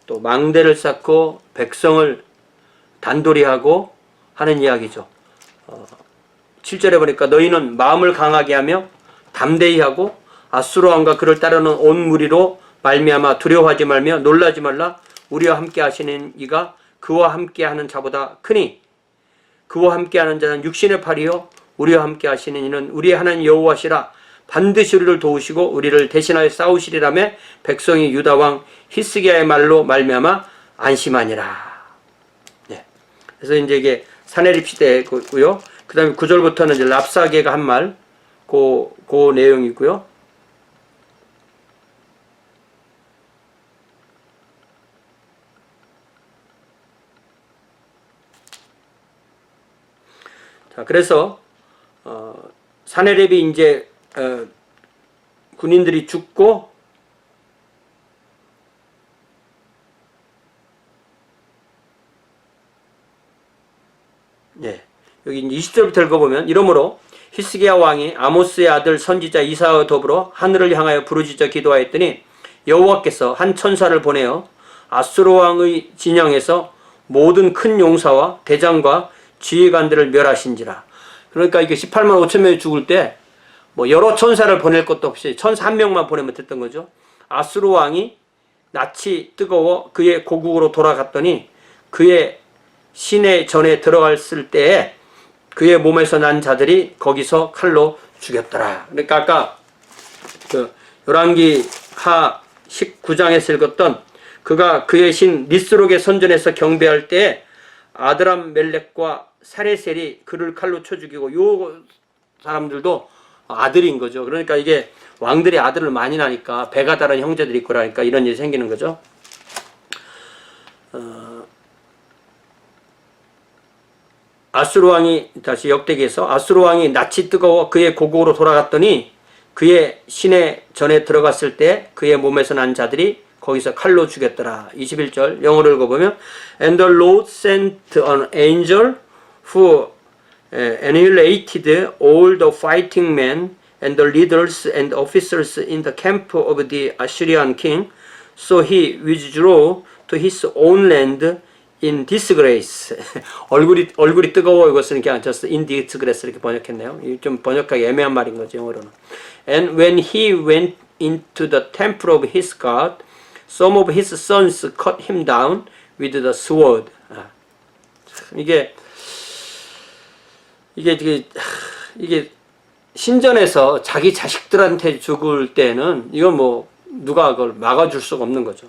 또 망대를 쌓고 백성을 단돌이하고 하는 이야기죠. 7절에 보니까 너희는 마음을 강하게 하며 담대히 하고 아수르 왕과 그를 따르는 온 무리로 말미암아 두려워하지 말며 놀라지 말라. 우리와 함께 하시는 이가 그와 함께 하는 자보다 크니 그와 함께 하는 자는 육신의 팔이요 우리와 함께 하시는 이는 우리의 하나님 여호와시라. 반드시 우리를 도우시고 우리를 대신하여 싸우시리라며 백성이 유다 왕 히스기야의 말로 말미암아 안심하니라. 네. 그래서 이제 이게 사내립 시대고요. 그 다음에 9절부터는 이제 랍사게가 한 말, 그 내용이고요. 자, 그래서 사내립이 이제 군인들이 죽고 네. 여기 20절부터 읽어보면 이러므로 히스기야 왕이 아모스의 아들 선지자 이사야와 더불어 하늘을 향하여 부르짖어 기도하였더니 여호와께서 한 천사를 보내어 아수르 왕의 진영에서 모든 큰 용사와 대장과 지휘관들을 멸하신지라. 그러니까 이게 18만 5천 명이 죽을 때 뭐 여러 천사를 보낼 것도 없이 천사 한 명만 보내면 됐던 거죠. 아수르 왕이 낯이 뜨거워 그의 고국으로 돌아갔더니 그의 시내 전에 들어갔을 때에 그의 몸에서 난 자들이 거기서 칼로 죽였더라. 그러니까 아까 그 열왕기 하 19장에서 읽었던 그가 그의 신 니스록의 선전에서 경배할 때 아드람 멜렉과 사레셀이 그를 칼로 쳐 죽이고 요 사람들도 아들인 거죠. 그러니까 이게 왕들이 아들을 많이 낳으니까 배가 다른 형제들이 있고 그러니까 이런 일이 생기는 거죠. 아수르 왕이 다시 역대기에서 아수르 왕이 낯이 뜨거워 그의 고국으로 돌아갔더니 그의 시내 전에 들어갔을 때 그의 몸에서 난 자들이 거기서 칼로 죽였더라. 21절 영어로 읽어보면 And the Lord sent an angel who annihilated all the fighting men and the leaders and officers in the camp of the Assyrian king. So he withdrew to his own land in disgrace. 얼굴이 뜨거워 이것은 그냥 just in disgrace 이렇게 번역했네요. 좀 번역하기 애매한 말인 거죠 영어로는. And when he went into the temple of his god, some of his sons cut him down with the sword. 이게 신전에서 자기 자식들한테 죽을 때는 이건 뭐 누가 그걸 막아줄 수가 없는 거죠.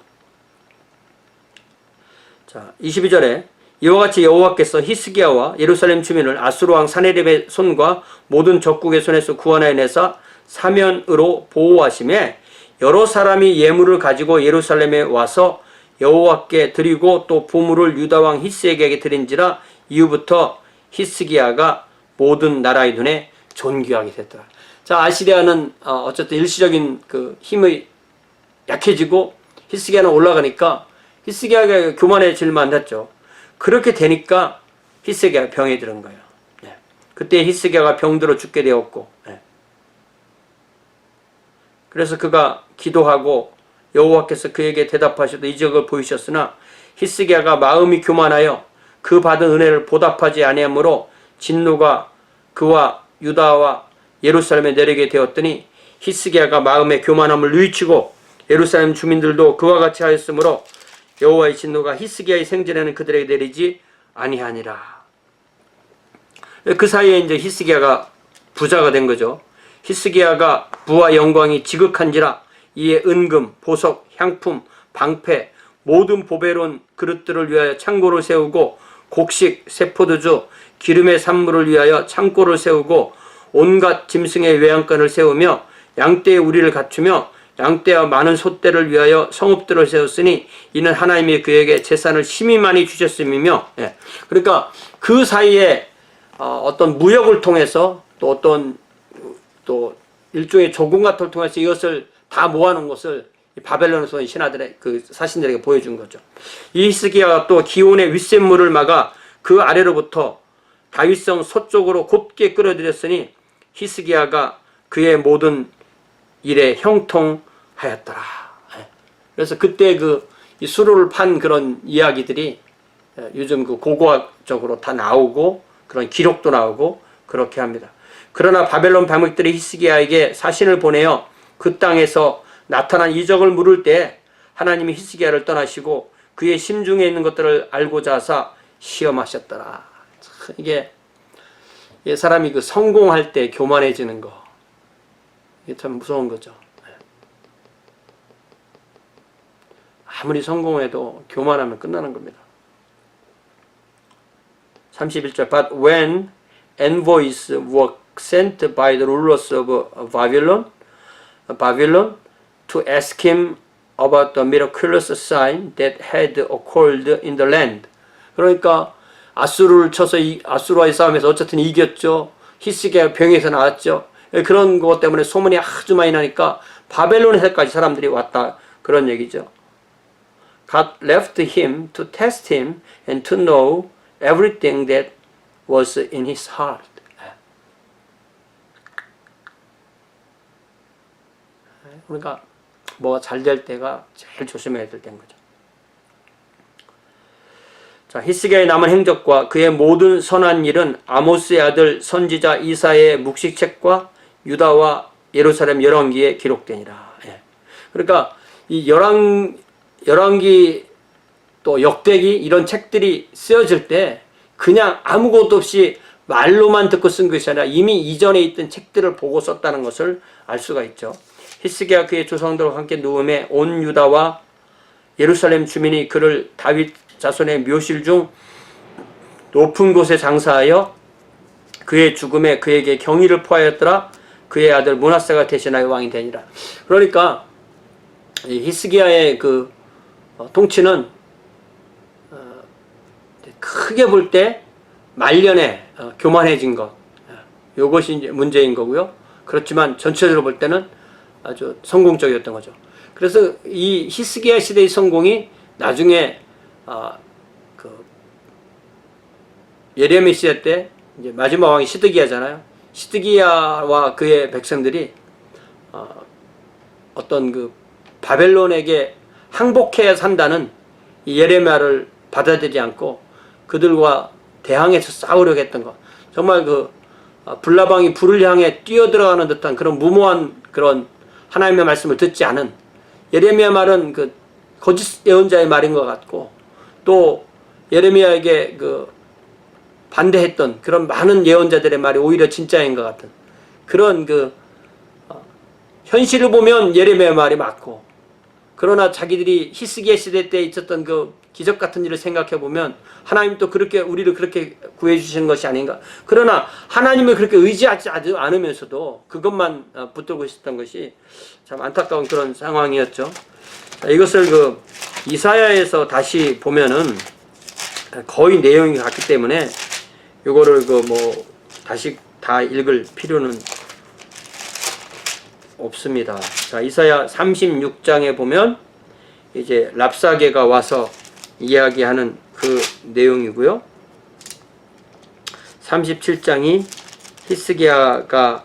자, 22절에 이와 같이 여호와께서 히스기야와 예루살렘 주민을 아수르 왕 사네립의 손과 모든 적국의 손에서 구원하여 내사 사면으로 보호하심에 여러 사람이 예물을 가지고 예루살렘에 와서 여호와께 드리고 또 보물을 유다 왕 히스기야에게 드린지라 이후부터 히스기야가 모든 나라의 눈에 존귀하게 됐더라. 자, 아시리아는 어쨌든 일시적인 그 힘이 약해지고 히스기야는 올라가니까 히스기야가 교만해질 만했죠. 그렇게 되니까 히스기야가 병에 들은 거예요. 네. 그때 히스기야가 병들어 죽게 되었고, 네. 그래서 그가 기도하고 여호와께서 그에게 대답하셔도 이적을 보이셨으나 히스기야가 마음이 교만하여 그 받은 은혜를 보답하지 아니하므로 진노가 그와 유다와 예루살렘에 내리게 되었더니 히스기야가 마음의 교만함을 누이치고 예루살렘 주민들도 그와 같이 하였으므로 여호와의 진노가 히스기야의 생전에는 그들에게 내리지 아니하니라. 그 사이에 이제 히스기야가 부자가 된 거죠. 히스기야가 부와 영광이 지극한지라 이에 은금, 보석, 향품, 방패, 모든 보배론 그릇들을 위하여 창고를 세우고 곡식, 세포도주, 기름의 산물을 위하여 창고를 세우고 온갖 짐승의 외양간을 세우며 양떼의 우리를 갖추며 양떼와 많은 소떼를 위하여 성읍들을 세웠으니 이는 하나님이 그에게 재산을 심히 많이 주셨음이며. 그러니까 그 사이에 어떤 무역을 통해서 또 어떤 또 일종의 조공 같은 걸 통해서 이것을 다 모아놓은 것을 바벨론에서 온 신하들의 그 사신들에게 보여준 거죠. 이 히스기야가 또 기온의 윗샘물을 막아 그 아래로부터 다윗성 서쪽으로 곧게 끌어들였으니 히스기야가 그의 모든 일에 형통하였더라. 그래서 그때 이 수로를 판 그런 이야기들이 요즘 그 고고학적으로 다 나오고 그런 기록도 나오고 그렇게 합니다. 그러나 바벨론 방백들이 히스기야에게 사신을 보내어 그 땅에서 나타난 이적을 물을 때 하나님이 히스기야를 떠나시고 그의 심중에 있는 것들을 알고자 하사 시험하셨더라. 이게 사람이 그 성공할 때 교만해지는 거, 이게 참 무서운 거죠. 아무리 성공해도 교만하면 끝나는 겁니다. 31절 But when envoys were sent by the rulers of Babylon to ask him about the miraculous sign that had occurred in the land. 그러니까 아수르를 쳐서 아수르와의 싸움에서 어쨌든 이겼죠. 히스기야 병에서 나왔죠. 그런 것 때문에 소문이 아주 많이 나니까 바벨론에서까지 사람들이 왔다, 그런 얘기죠. God left him to test him and to know everything that was in his heart. 그러니까 뭐가 잘 될 때가 제일 조심해야 될 때인 거죠. 자, 히스기야의 남은 행적과 그의 모든 선한 일은 아모스의 아들 선지자 이사야의 묵시책과 유다와 예루살렘 열왕기에 기록되니라. 그러니까 이 열왕기 또 역대기 이런 책들이 쓰여질 때 그냥 아무것도 없이 말로만 듣고 쓴 것이 아니라 이미 이전에 있던 책들을 보고 썼다는 것을 알 수가 있죠. 히스기야 그의 조상들과 함께 누움에 온 유다와 예루살렘 주민이 그를 다윗 자손의 묘실 중 높은 곳에 장사하여 그의 죽음에 그에게 경의를 포하였더라. 그의 아들 므낫세가 대신하여 왕이 되니라. 그러니까 이 히스기야의 그 통치는 크게 볼 때 말년에 교만해진 것, 이것이 이제 문제인 거고요. 그렇지만 전체적으로 볼 때는 아주 성공적이었던 거죠. 그래서 이 히스기야 시대의 성공이 나중에 예레미야 시대 때 이제 마지막 왕이 시드기야잖아요. 시드기야와 그의 백성들이 어떤 그 바벨론에게 항복해야 산다는 이 예레미야를 받아들이지 않고 그들과 대항해서 싸우려고 했던 것. 정말 그 불나방이 불을 향해 뛰어들어가는 듯한 그런 무모한 그런 하나님의 말씀을 듣지 않은 예레미야 말은 그 거짓 예언자의 말인 것 같고, 또 예레미야에게 그 반대했던 그런 많은 예언자들의 말이 오히려 진짜인 것 같은 그런 그 현실을 보면 예레미야 말이 맞고, 그러나 자기들이 히스기야 시대 때 있었던 그 기적 같은 일을 생각해 보면 하나님 또 그렇게 우리를 그렇게 구해 주시는 것이 아닌가. 그러나 하나님을 그렇게 의지하지 않으면서도 그것만 붙들고 있었던 것이 참 안타까운 그런 상황이었죠. 자, 이것을 그 이사야에서 다시 보면은 거의 내용이 같기 때문에 이거를 그 뭐 다시 다 읽을 필요는 없습니다. 자, 이사야 36장에 보면 이제 랍사게가 와서 이야기하는 그 내용이고요. 37장이 히스기야가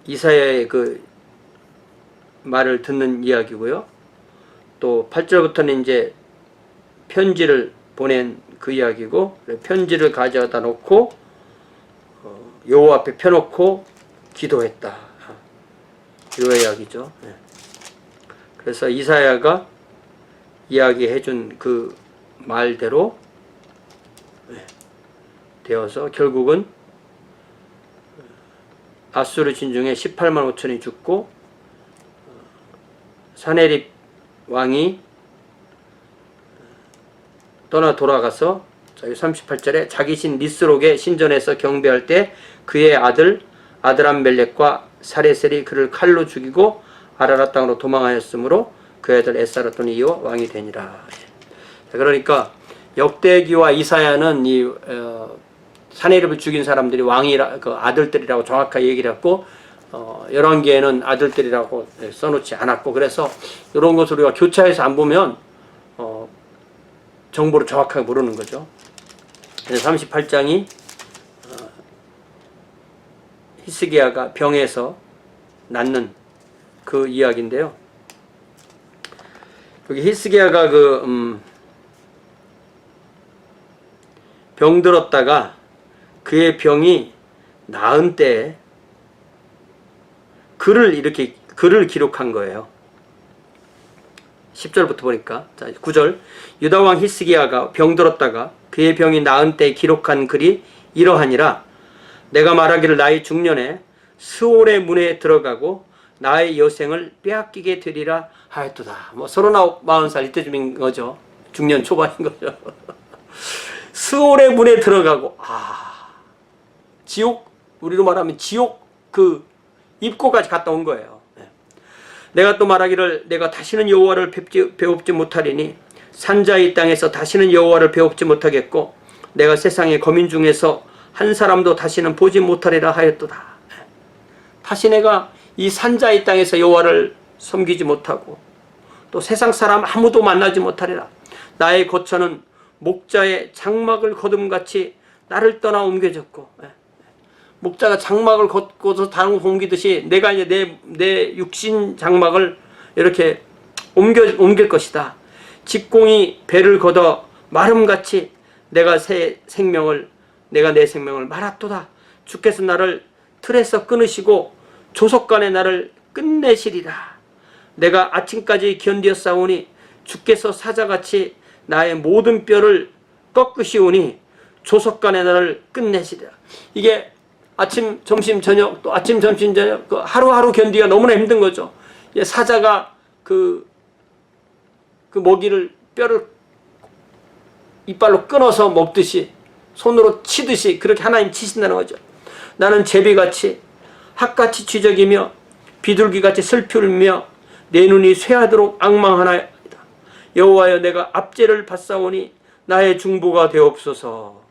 이사야의 그 말을 듣는 이야기고요. 또 8절부터는 이제 편지를 보낸 그 이야기고, 편지를 가져다 놓고 여호와 앞에 펴놓고 기도했다, 이 이야기죠. 그래서 이사야가 이야기해준 그 말대로 되어서 결국은 아수르 진중에 18만 5천이 죽고 사네립 왕이 떠나 돌아가서 38절에 자기 신 니스록의 신전에서 경배할 때 그의 아들 아드람멜렉과 사레셀이 그를 칼로 죽이고 아라라 땅으로 도망하였으므로 그 아들 에스라돈이 이어 왕이 되니라. 그러니까 역대기와 이사야는 이 사네립을 죽인 사람들이 왕이라 그 아들들이라고 정확하게 얘기를 했고 열왕기에는 아들들이라고 써놓지 않았고, 그래서 이런 것을 우리가 교차해서 안 보면 정보를 정확하게 모르는 거죠. 38장이 히스기야가 병에서 낫는 그 이야기인데요. 여기 히스기야가 병들었다가 그의 병이 나은 때에 글을 기록한 거예요. 10절부터 보니까, 자, 9절. 유다왕 히스기야가 병들었다가 그의 병이 나은 때에 기록한 글이 이러하니라. 내가 말하기를 나의 중년에 스올의 문에 들어가고 나의 여생을 빼앗기게 되리라 하였도다. 뭐 39-40살 이때쯤인 거죠. 중년 초반인 거죠. 스올의 문에 들어가고, 지옥, 우리로 말하면 지옥 그 입구까지 갔다 온 거예요. 내가 또 말하기를 내가 다시는 여호와를 배웁지 못하리니 산자의 땅에서 다시는 여호와를 배웁지 못하겠고 내가 세상의 거민 중에서 한 사람도 다시는 보지 못하리라 하였도다. 다시 내가 이 산자의 땅에서 여호와를 섬기지 못하고 또 세상 사람 아무도 만나지 못하리라. 나의 거처는 목자의 장막을 거둠같이 나를 떠나 옮겨졌고, 목자가 장막을 걷고서 다른 곳 옮기듯이 내가 이제 내 육신 장막을 이렇게 옮길 것이다. 직공이 배를 걷어 마름같이 내가 내 생명을 말았도다. 주께서 나를 틀에서 끊으시고 조석간에 나를 끝내시리라. 내가 아침까지 견디었사오니 주께서 사자같이 나의 모든 뼈를 꺾으시오니 조석간에 나를 끝내시리라. 이게 아침, 점심, 저녁, 또 아침, 점심, 저녁, 하루하루 견디기가 너무나 힘든 거죠. 사자가 그 먹이를, 뼈를 이빨로 끊어서 먹듯이, 손으로 치듯이 그렇게 하나님 치신다는 거죠. 나는 제비같이 학같이 쥐적이며 비둘기같이 슬피 울며 내 눈이 쇠하도록 앙망하나이다. 여호와여, 내가 압제를 받사오니 나의 중보가 되옵소서.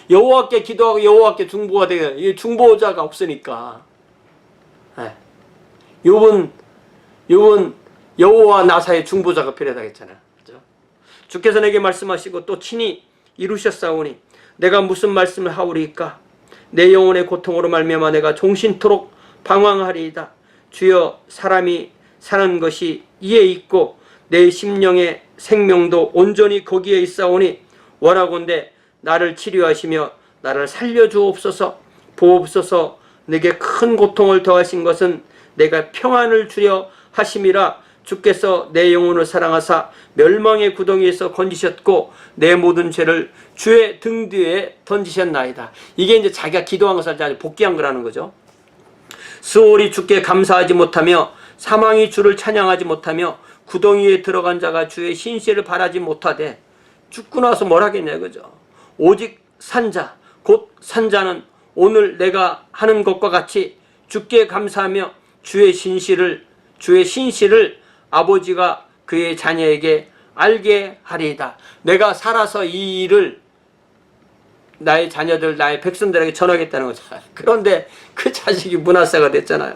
여호와께 기도하고 여호와께 중보가 되게, 이 중보자가 없으니까. 욥은 여호와 나사의 중보자가 필요하다겠잖아요. 그죠? 주께서 내게 말씀하시고 또 친히 이루셨사오니 내가 무슨 말씀을 하오리까? 내 영혼의 고통으로 말미암아 내가 종신토록 방황하리이다. 주여, 사람이 사는 것이 이에 있고 내 심령의 생명도 온전히 거기에 있사오니 원하건대 나를 치료하시며 나를 살려주옵소서. 보옵소서. 내게 큰 고통을 더하신 것은 내가 평안을 주려 하심이라. 주께서 내 영혼을 사랑하사 멸망의 구덩이에서 건지셨고 내 모든 죄를 주의 등 뒤에 던지셨나이다. 이게 이제 자기가 기도한 것을 아주 복귀한 거라는 거죠. 스올이 주께 감사하지 못하며 사망이 주를 찬양하지 못하며 구덩이에 들어간 자가 주의 신실을 바라지 못하되, 죽고 나서 뭘 하겠냐 그죠? 오직 산자, 곧 산자는 오늘 내가 하는 것과 같이 주께 감사하며 주의 신실을 아버지가 그의 자녀에게 알게 하리이다. 내가 살아서 이 일을 나의 자녀들, 나의 백성들에게 전하겠다는 거죠. 그런데 그 자식이 므낫세가 됐잖아요.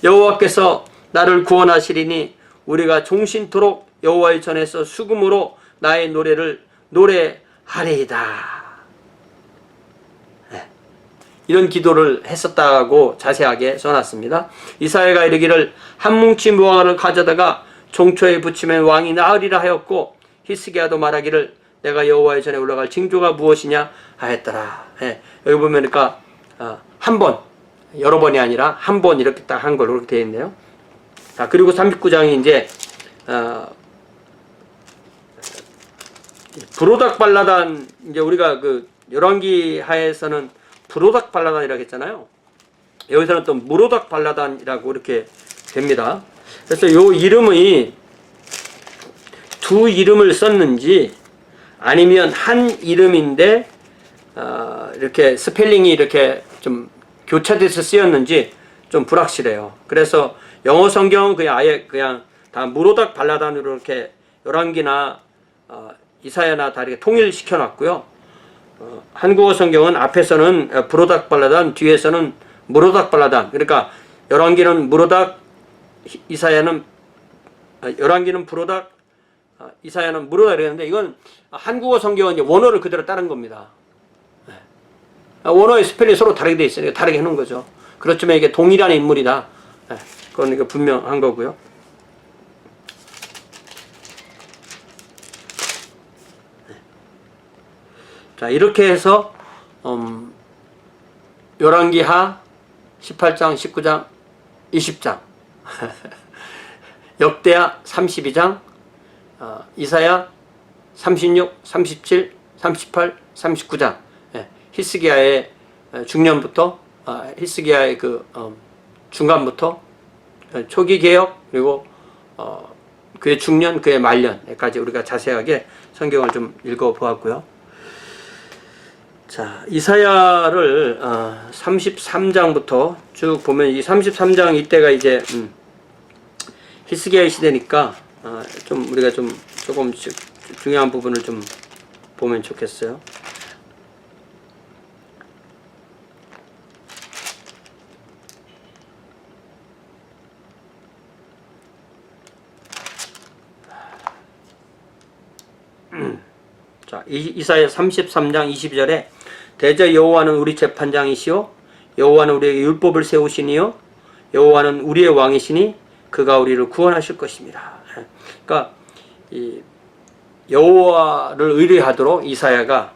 여호와께서 나를 구원하시리니 우리가 종신토록 여호와의 전에서 수금으로 나의 노래를 노래하리이다. 이런 기도를 했었다고 자세하게 써놨습니다. 이사야가 이르기를 한 뭉치 무화과를 가져다가 종초에 붙이면 왕이 나으리라 하였고, 히스기야도 말하기를 내가 여호와의 전에 올라갈 징조가 무엇이냐 하였더라. 여기 보니까 한 번, 여러 번이 아니라 한 번 이렇게 딱 한 걸로 이렇게 되어 있네요. 자, 그리고 39장이 이제 브로닥 발라단, 이제 우리가 그 열왕기 하에서는 브로닥 발라단이라고 했잖아요. 여기서는 또 무로닥 발라단이라고 이렇게 됩니다. 그래서 요 이름이 두 이름을 썼는지 아니면 한 이름인데 이렇게 스펠링이 이렇게 좀 교차돼서 쓰였는지 좀 불확실해요. 그래서 영어 성경은 그냥 아예 그냥 다 무로닥 발라단으로 이렇게 열왕기나 이사야나 다 이렇게 통일시켜 놨고요. 한국어 성경은 앞에서는 브로닥 발라단, 뒤에서는 무로닥 발라단. 그러니까 열왕기는 무로닥, 이사야는 열왕기는 브로닥, 이사야는 무로닥 이랬는데 이건 한국어 성경은 이제 원어를 그대로 따른 겁니다. 원어의 스펠이 서로 다르게 돼 있으니까 다르게 해놓은 거죠. 그렇지만 이게 동일한 인물이다. 그건 이게 분명한 거고요. 자, 이렇게 해서 열왕기하 18장, 19장, 20장 역대하 32장, 이사야 36, 37, 38, 39장 히스기야의 중년부터 히스기야의 그 중간부터 초기 개혁 그리고 그의 중년 그의 말년까지 우리가 자세하게 성경을 좀 읽어 보았고요. 자, 이사야를 33장부터 쭉 보면 이 33장 이때가 이제 히스기야의 시대니까 좀 우리가 좀 조금씩 중요한 부분을 좀 보면 좋겠어요. 자, 이사야 33장 22절에 대저 여호와는 우리 재판장이시요 여호와는 우리에게 율법을 세우시니요 여호와는 우리의 왕이시니 그가 우리를 구원하실 것입니다. 그러니까 이 여호와를 의뢰하도록 이사야가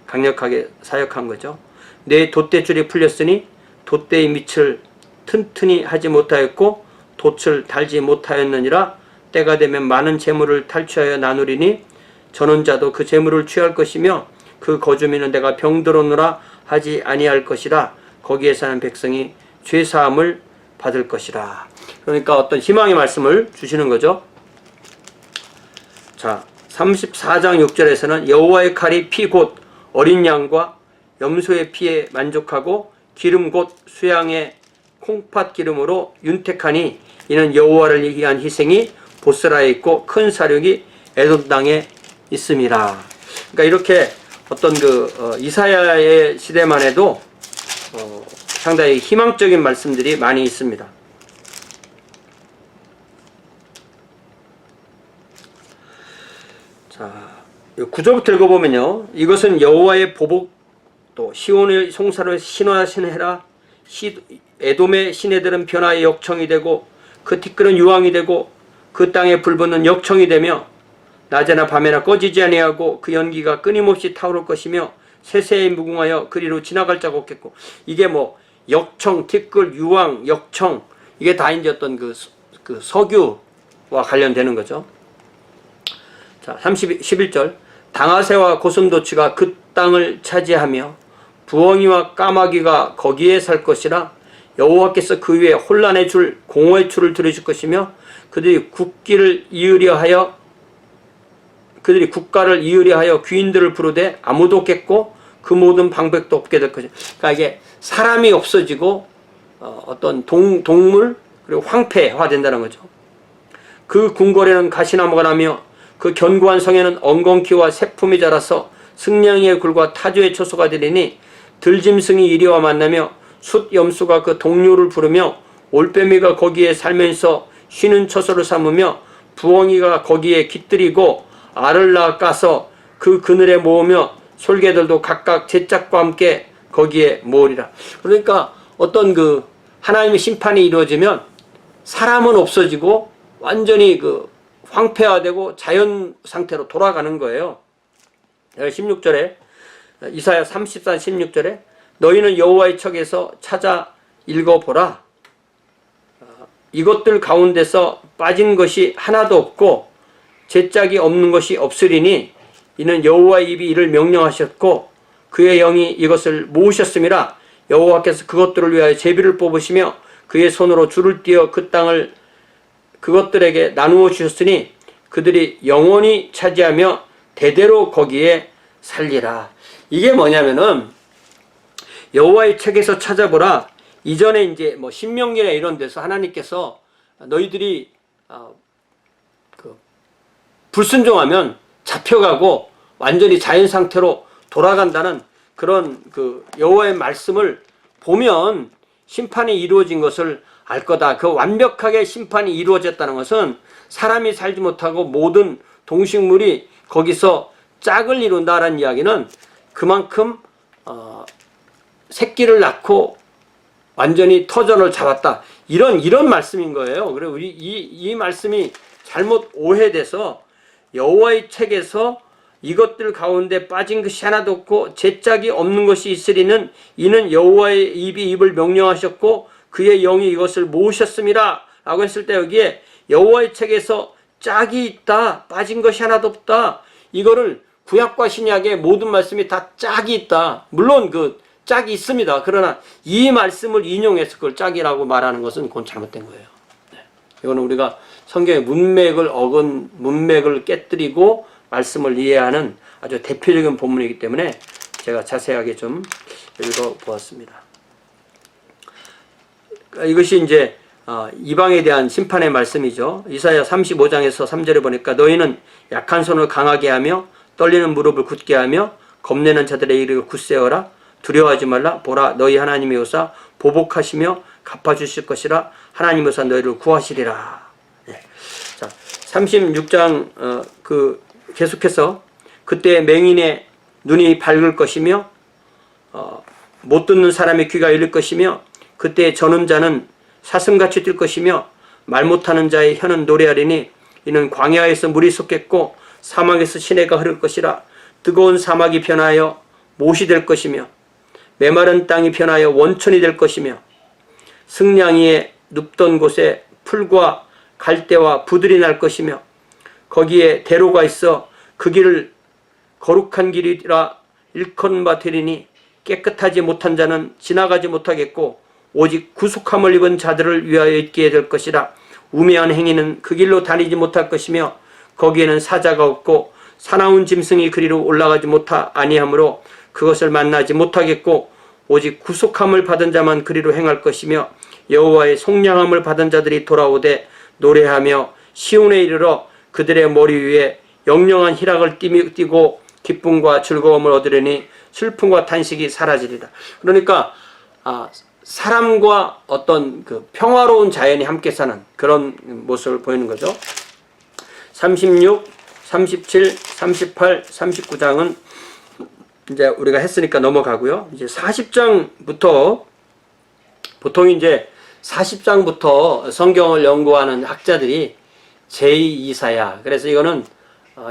강력하게 사역한 거죠. 내 돛대줄이 풀렸으니 돛대의 밑을 튼튼히 하지 못하였고 돛을 달지 못하였느니라. 때가 되면 많은 재물을 탈취하여 나누리니 전원자도 그 재물을 취할 것이며 그 거주민은 내가 병들었노라 하지 아니할 것이라. 거기에 사는 백성이 죄사함을 받을 것이라. 그러니까 어떤 희망의 말씀을 주시는 거죠. 자, 34장 6절에서는 여호와의 칼이 피 곧 어린 양과 염소의 피에 만족하고 기름 곧 수양의 콩팥 기름으로 윤택하니 이는 여호와를 위한 희생이 보스라에 있고 큰 사륙이 에돔 땅에 있음이라. 그러니까 이렇게 어떤 그 이사야의 시대만 해도 상당히 희망적인 말씀들이 많이 있습니다. 자, 9절부터 읽어보면요. 이것은 여호와의 보복 또 시온의 송사를 신화신해라. 에돔의 시내들은 변화의 역청이 되고 그 티끌은 유황이 되고 그 땅에 불붙는 역청이 되며 낮에나 밤에나 꺼지지 아니하고 그 연기가 끊임없이 타오를 것이며 세세히 무궁하여 그리로 지나갈 자가 없겠고. 이게 뭐 역청, 티끌, 유황, 역청 이게 다 이제 어떤 그 석유와 관련되는 거죠. 자, 11절 당아새와 고슴도치가 그 땅을 차지하며 부엉이와 까마귀가 거기에 살 것이라. 여호와께서 그 위에 혼란의 줄 공허의 줄을 들으실 것이며 그들이 국가를 이으려 하여 귀인들을 부르되 아무도 없겠고 그 모든 방백도 없게 될 것이다. 그러니까 이게 사람이 없어지고 어떤 동물 그리고 황폐화된다는 거죠. 그 궁궐에는 가시나무가 나며 그 견고한 성에는 엉겅퀴와 새품이 자라서 승냥이의 굴과 타조의 초소가 되리니 들짐승이 이리와 만나며 숫염수가 그 동료를 부르며 올빼미가 거기에 살면서 쉬는 처소를 삼으며 부엉이가 거기에 깃들이고 알을 낳아 까서 그 그늘에 모으며 솔개들도 각각 제 짝과 함께 거기에 모으리라. 그러니까 어떤 그 하나님의 심판이 이루어지면 사람은 없어지고 완전히 그 황폐화되고 자연 상태로 돌아가는 거예요. 16절에 이사야 34, 16절에 너희는 여호와의 척에서 찾아 읽어보라. 이것들 가운데서 빠진 것이 하나도 없고 제짝이 없는 것이 없으리니 이는 여호와의 입이 이를 명령하셨고 그의 영이 이것을 모으셨음이라. 여호와께서 그것들을 위하여 제비를 뽑으시며 그의 손으로 줄을 띄어 그 그것들에게 나누어 주셨으니 그들이 영원히 차지하며 대대로 거기에 살리라. 이게 뭐냐면은 여호와의 책에서 찾아보라. 이전에 이제 뭐 신명기나 이런 데서 하나님께서 너희들이 그 불순종하면 잡혀가고 완전히 자연 상태로 돌아간다는 그런 그 여호와의 말씀을 보면 심판이 이루어진 것을 알 거다. 그 완벽하게 심판이 이루어졌다는 것은 사람이 살지 못하고 모든 동식물이 거기서 짝을 이룬다라는 이야기는 그만큼 새끼를 낳고 완전히 터전을 잡았다. 이런 말씀인 거예요. 그래 우리 이 말씀이 잘못 오해돼서 여호와의 책에서 이것들 가운데 빠진 것이 하나도 없고 제 짝이 없는 것이 있으리는 이는 여호와의 입이 입을 명령하셨고 그의 영이 이것을 모으셨습니다 라고 했을 때 여기에 여호와의 책에서 짝이 있다, 빠진 것이 하나도 없다, 이거를 구약과 신약의 모든 말씀이 다 짝이 있다. 물론 그 짝이 있습니다. 그러나 이 말씀을 인용해서 그걸 짝이라고 말하는 것은 그건 잘못된 거예요. 이거는 우리가 성경의 문맥을 깨뜨리고 말씀을 이해하는 아주 대표적인 본문이기 때문에 제가 자세하게 좀 읽어보았습니다. 이것이 이제 이방에 대한 심판의 말씀이죠. 이사야 35장에서 3절에 보니까 너희는 약한 손을 강하게 하며 떨리는 무릎을 굳게 하며 겁내는 자들의 이를 굳세어라. 두려워하지 말라. 보라 너희 하나님이 오사 보복하시며 갚아주실 것이라. 하나님 오사 너희를 구하시리라. 네. 자, 36장 계속해서 그때 맹인의 눈이 밝을 것이며 못 듣는 사람의 귀가 열릴 것이며 그때 저는 자는 사슴같이 뛸 것이며 말 못하는 자의 혀는 노래하리니 이는 광야에서 물이 솟겠고 사막에서 시내가 흐를 것이라. 뜨거운 사막이 변하여 못이 될 것이며 메마른 땅이 변하여 원천이 될 것이며 승냥이에 눕던 곳에 풀과 갈대와 부들이 날 것이며 거기에 대로가 있어 그 길을 거룩한 길이라 일컫는 바 되리니 깨끗하지 못한 자는 지나가지 못하겠고 오직 구속함을 입은 자들을 위하여 있게 될 것이라. 우매한 행위는 그 길로 다니지 못할 것이며 거기에는 사자가 없고 사나운 짐승이 그리로 올라가지 아니하므로 그것을 만나지 못하겠고 오직 구속함을 받은 자만 그리로 행할 것이며 여호와의 속량함을 받은 자들이 돌아오되 노래하며 시온에 이르러 그들의 머리 위에 영영한 희락을 띠고 기쁨과 즐거움을 얻으려니 슬픔과 탄식이 사라지리라. 그러니까 사람과 어떤 그 평화로운 자연이 함께 사는 그런 모습을 보이는 거죠. 36, 37, 38, 39장은 이제 우리가 했으니까 넘어가고요. 이제 40장부터 보통 이제 40장부터 성경을 연구하는 학자들이 제2이사야. 그래서 이거는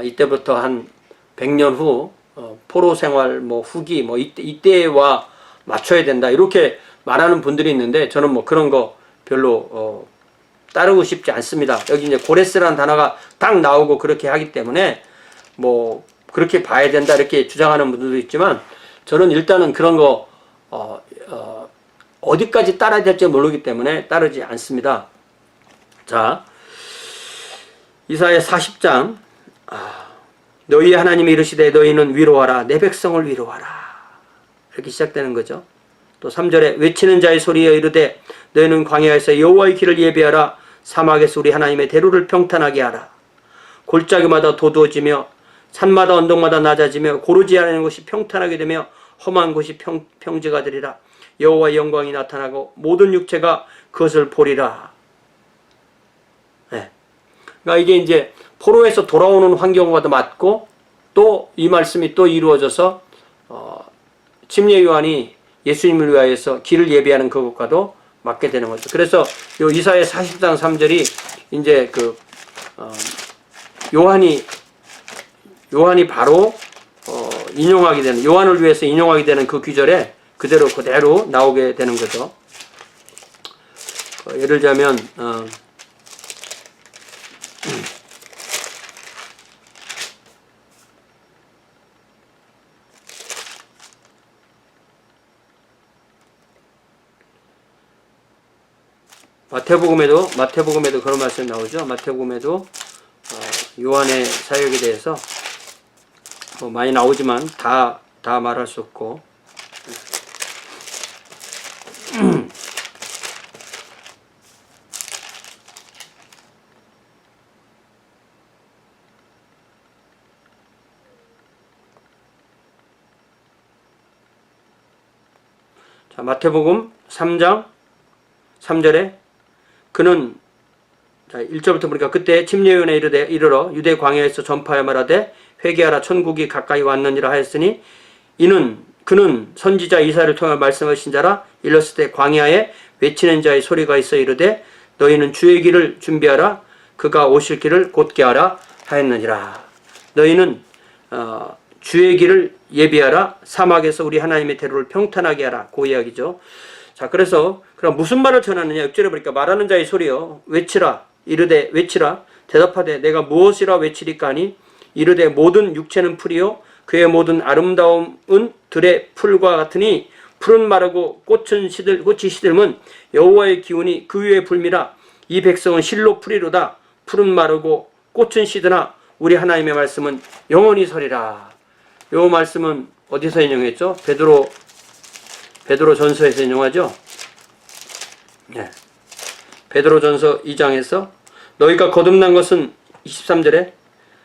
이때부터 한 100년 후 포로 생활 후기 이때와 맞춰야 된다 이렇게 말하는 분들이 있는데 저는 뭐 그런 거 별로 따르고 싶지 않습니다. 여기 이제 고레스라는 단어가 딱 나오고 그렇게 하기 때문에 뭐 그렇게 봐야 된다 이렇게 주장하는 분들도 있지만 저는 일단은 그런 거 어디까지 따라야 될지 모르기 때문에 따르지 않습니다. 자, 이사야 40장 너희 하나님이 이르시되 너희는 위로하라 내 백성을 위로하라 이렇게 시작되는 거죠. 또 3절에 외치는 자의 소리에 이르되 너희는 광야에서 여호와의 길을 예비하라 사막에서 우리 하나님의 대로를 평탄하게 하라. 골짜기마다 도두어지며 산마다 언덕마다 낮아지며 고르지 않은 곳이 평탄하게 되며 험한 곳이 평지가 되리라. 여호와의 영광이 나타나고 모든 육체가 그것을 보리라. 네. 그러니까 이게 이제 포로에서 돌아오는 환경과도 맞고 또 이 말씀이 또 이루어져서 침례 요한이 예수님을 위하여서 길을 예비하는 그것과도 맞게 되는 거죠. 그래서 요 이사야 40장 3절이 이제 요한이 바로 인용하게 되는 요한을 위해서 인용하게 되는 그 귀절에 그대로 나오게 되는 거죠. 예를 들자면 마태복음에도 그런 말씀 나오죠. 마태복음에도 요한의 사역에 대해서 뭐 많이 나오지만 다 말할 수 없고 자, 마태복음 3장 3절에 그는 자, 1절부터 보니까 그때 침례요한에 이르러 유대 광야에서 전파하여 말하되 회개하라 천국이 가까이 왔느니라 하였으니 그는 선지자 이사야를 통해 말씀하신 자라. 일렀을 때 광야에 외치는 자의 소리가 있어 이르되 너희는 주의 길을 준비하라 그가 오실 길을 곧게 하라 하였느니라. 너희는 주의 길을 예비하라 사막에서 우리 하나님의 대로를 평탄하게 하라 그 이야기죠. 자, 그래서 그럼 무슨 말을 전하느냐. 6절에 보니까 말하는 자의 소리요 외치라 이르되 외치라 대답하되 내가 무엇이라 외치리까 하니 이르되 모든 육체는 풀이요 그의 모든 아름다움은 들의 풀과 같으니 풀은 마르고 꽃이 시들면 여호와의 기운이 그 위에 불미라. 이 백성은 실로 풀이로다. 풀은 마르고 꽃은 시드나 우리 하나님의 말씀은 영원히 서리라. 요 말씀은 어디서 인용했죠? 베드로 전서에서 인용하죠. 네. 베드로 전서 2장에서 너희가 거듭난 것은 23절에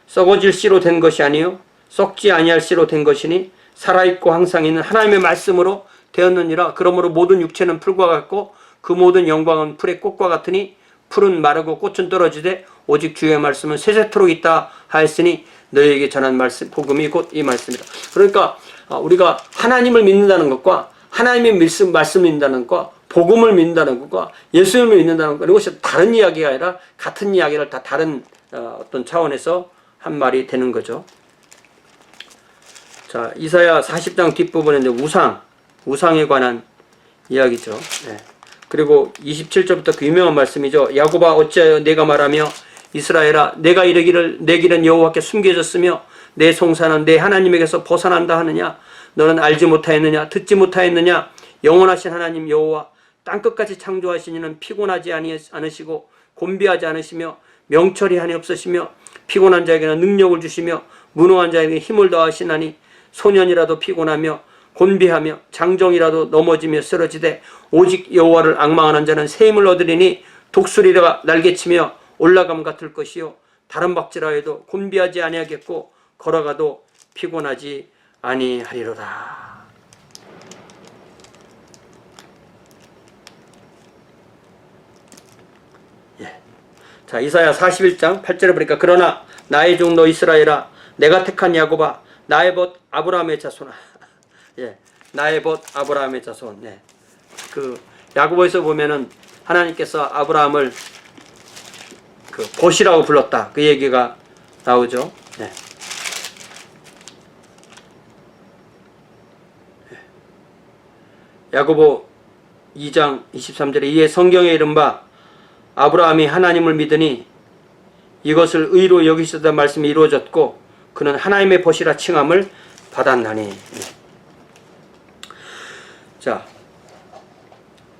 썩어질 씨로 된 것이 아니요 썩지 아니할 씨로 된 것이니 살아있고 항상 있는 하나님의 말씀으로 되었느니라. 그러므로 모든 육체는 풀과 같고 그 모든 영광은 풀의 꽃과 같으니 풀은 마르고 꽃은 떨어지되 오직 주의 말씀은 세세토록 있다 하였으니 너희에게 전한 말씀 복음이 곧 이 말씀이다. 그러니까 우리가 하나님을 믿는다는 것과 하나님의 말씀을 믿는다는 것과 복음을 믿는다는 것과 예수님을 믿는다는 것 이것이 다른 이야기가 아니라 같은 이야기를 다 다른 어떤 차원에서 한 말이 되는 거죠. 자, 이사야 40장 뒷부분에 이제 우상에 관한 이야기죠. 네. 그리고 27절부터 그 유명한 말씀이죠. 야곱아 어찌하여 내가 말하며 이스라엘아 내가 이르기를 내 길은 여호와께 숨겨졌으며 내 송사는 내 하나님에게서 벗어난다 하느냐. 너는 알지 못하였느냐 듣지 못하였느냐. 영원하신 하나님 여호와 땅끝까지 창조하신 이는 피곤하지 않으시고 곤비하지 않으시며 명철이 한이 없으시며 피곤한 자에게는 능력을 주시며 무능한 자에게 힘을 더하시나니 소년이라도 피곤하며 곤비하며 장정이라도 넘어지며 쓰러지되 오직 여호와를 앙망하는 자는 새 힘을 얻으리니 독수리가 날개치며 올라감 같을 것이요 다른 박지라 해도 곤비하지 아니하겠고 걸어가도 피곤하지 아니하리로다. 자, 이사야 41장 8절에 보니까 그러나 나의 종 너 이스라엘아 내가 택한 야곱아 나의 벗 아브라함의 자손아. 예, 나의 벗 아브라함의 자손. 예. 그 야고보에서 보면은 하나님께서 아브라함을 그 벗이라고 불렀다. 그 얘기가 나오죠. 예. 야고보 2장 23절에 이에 성경에 이른바 아브라함이 하나님을 믿으니 이것을 의로 여기시다는 말씀이 이루어졌고 그는 하나님의 벗이라 칭함을 받았나니. 자,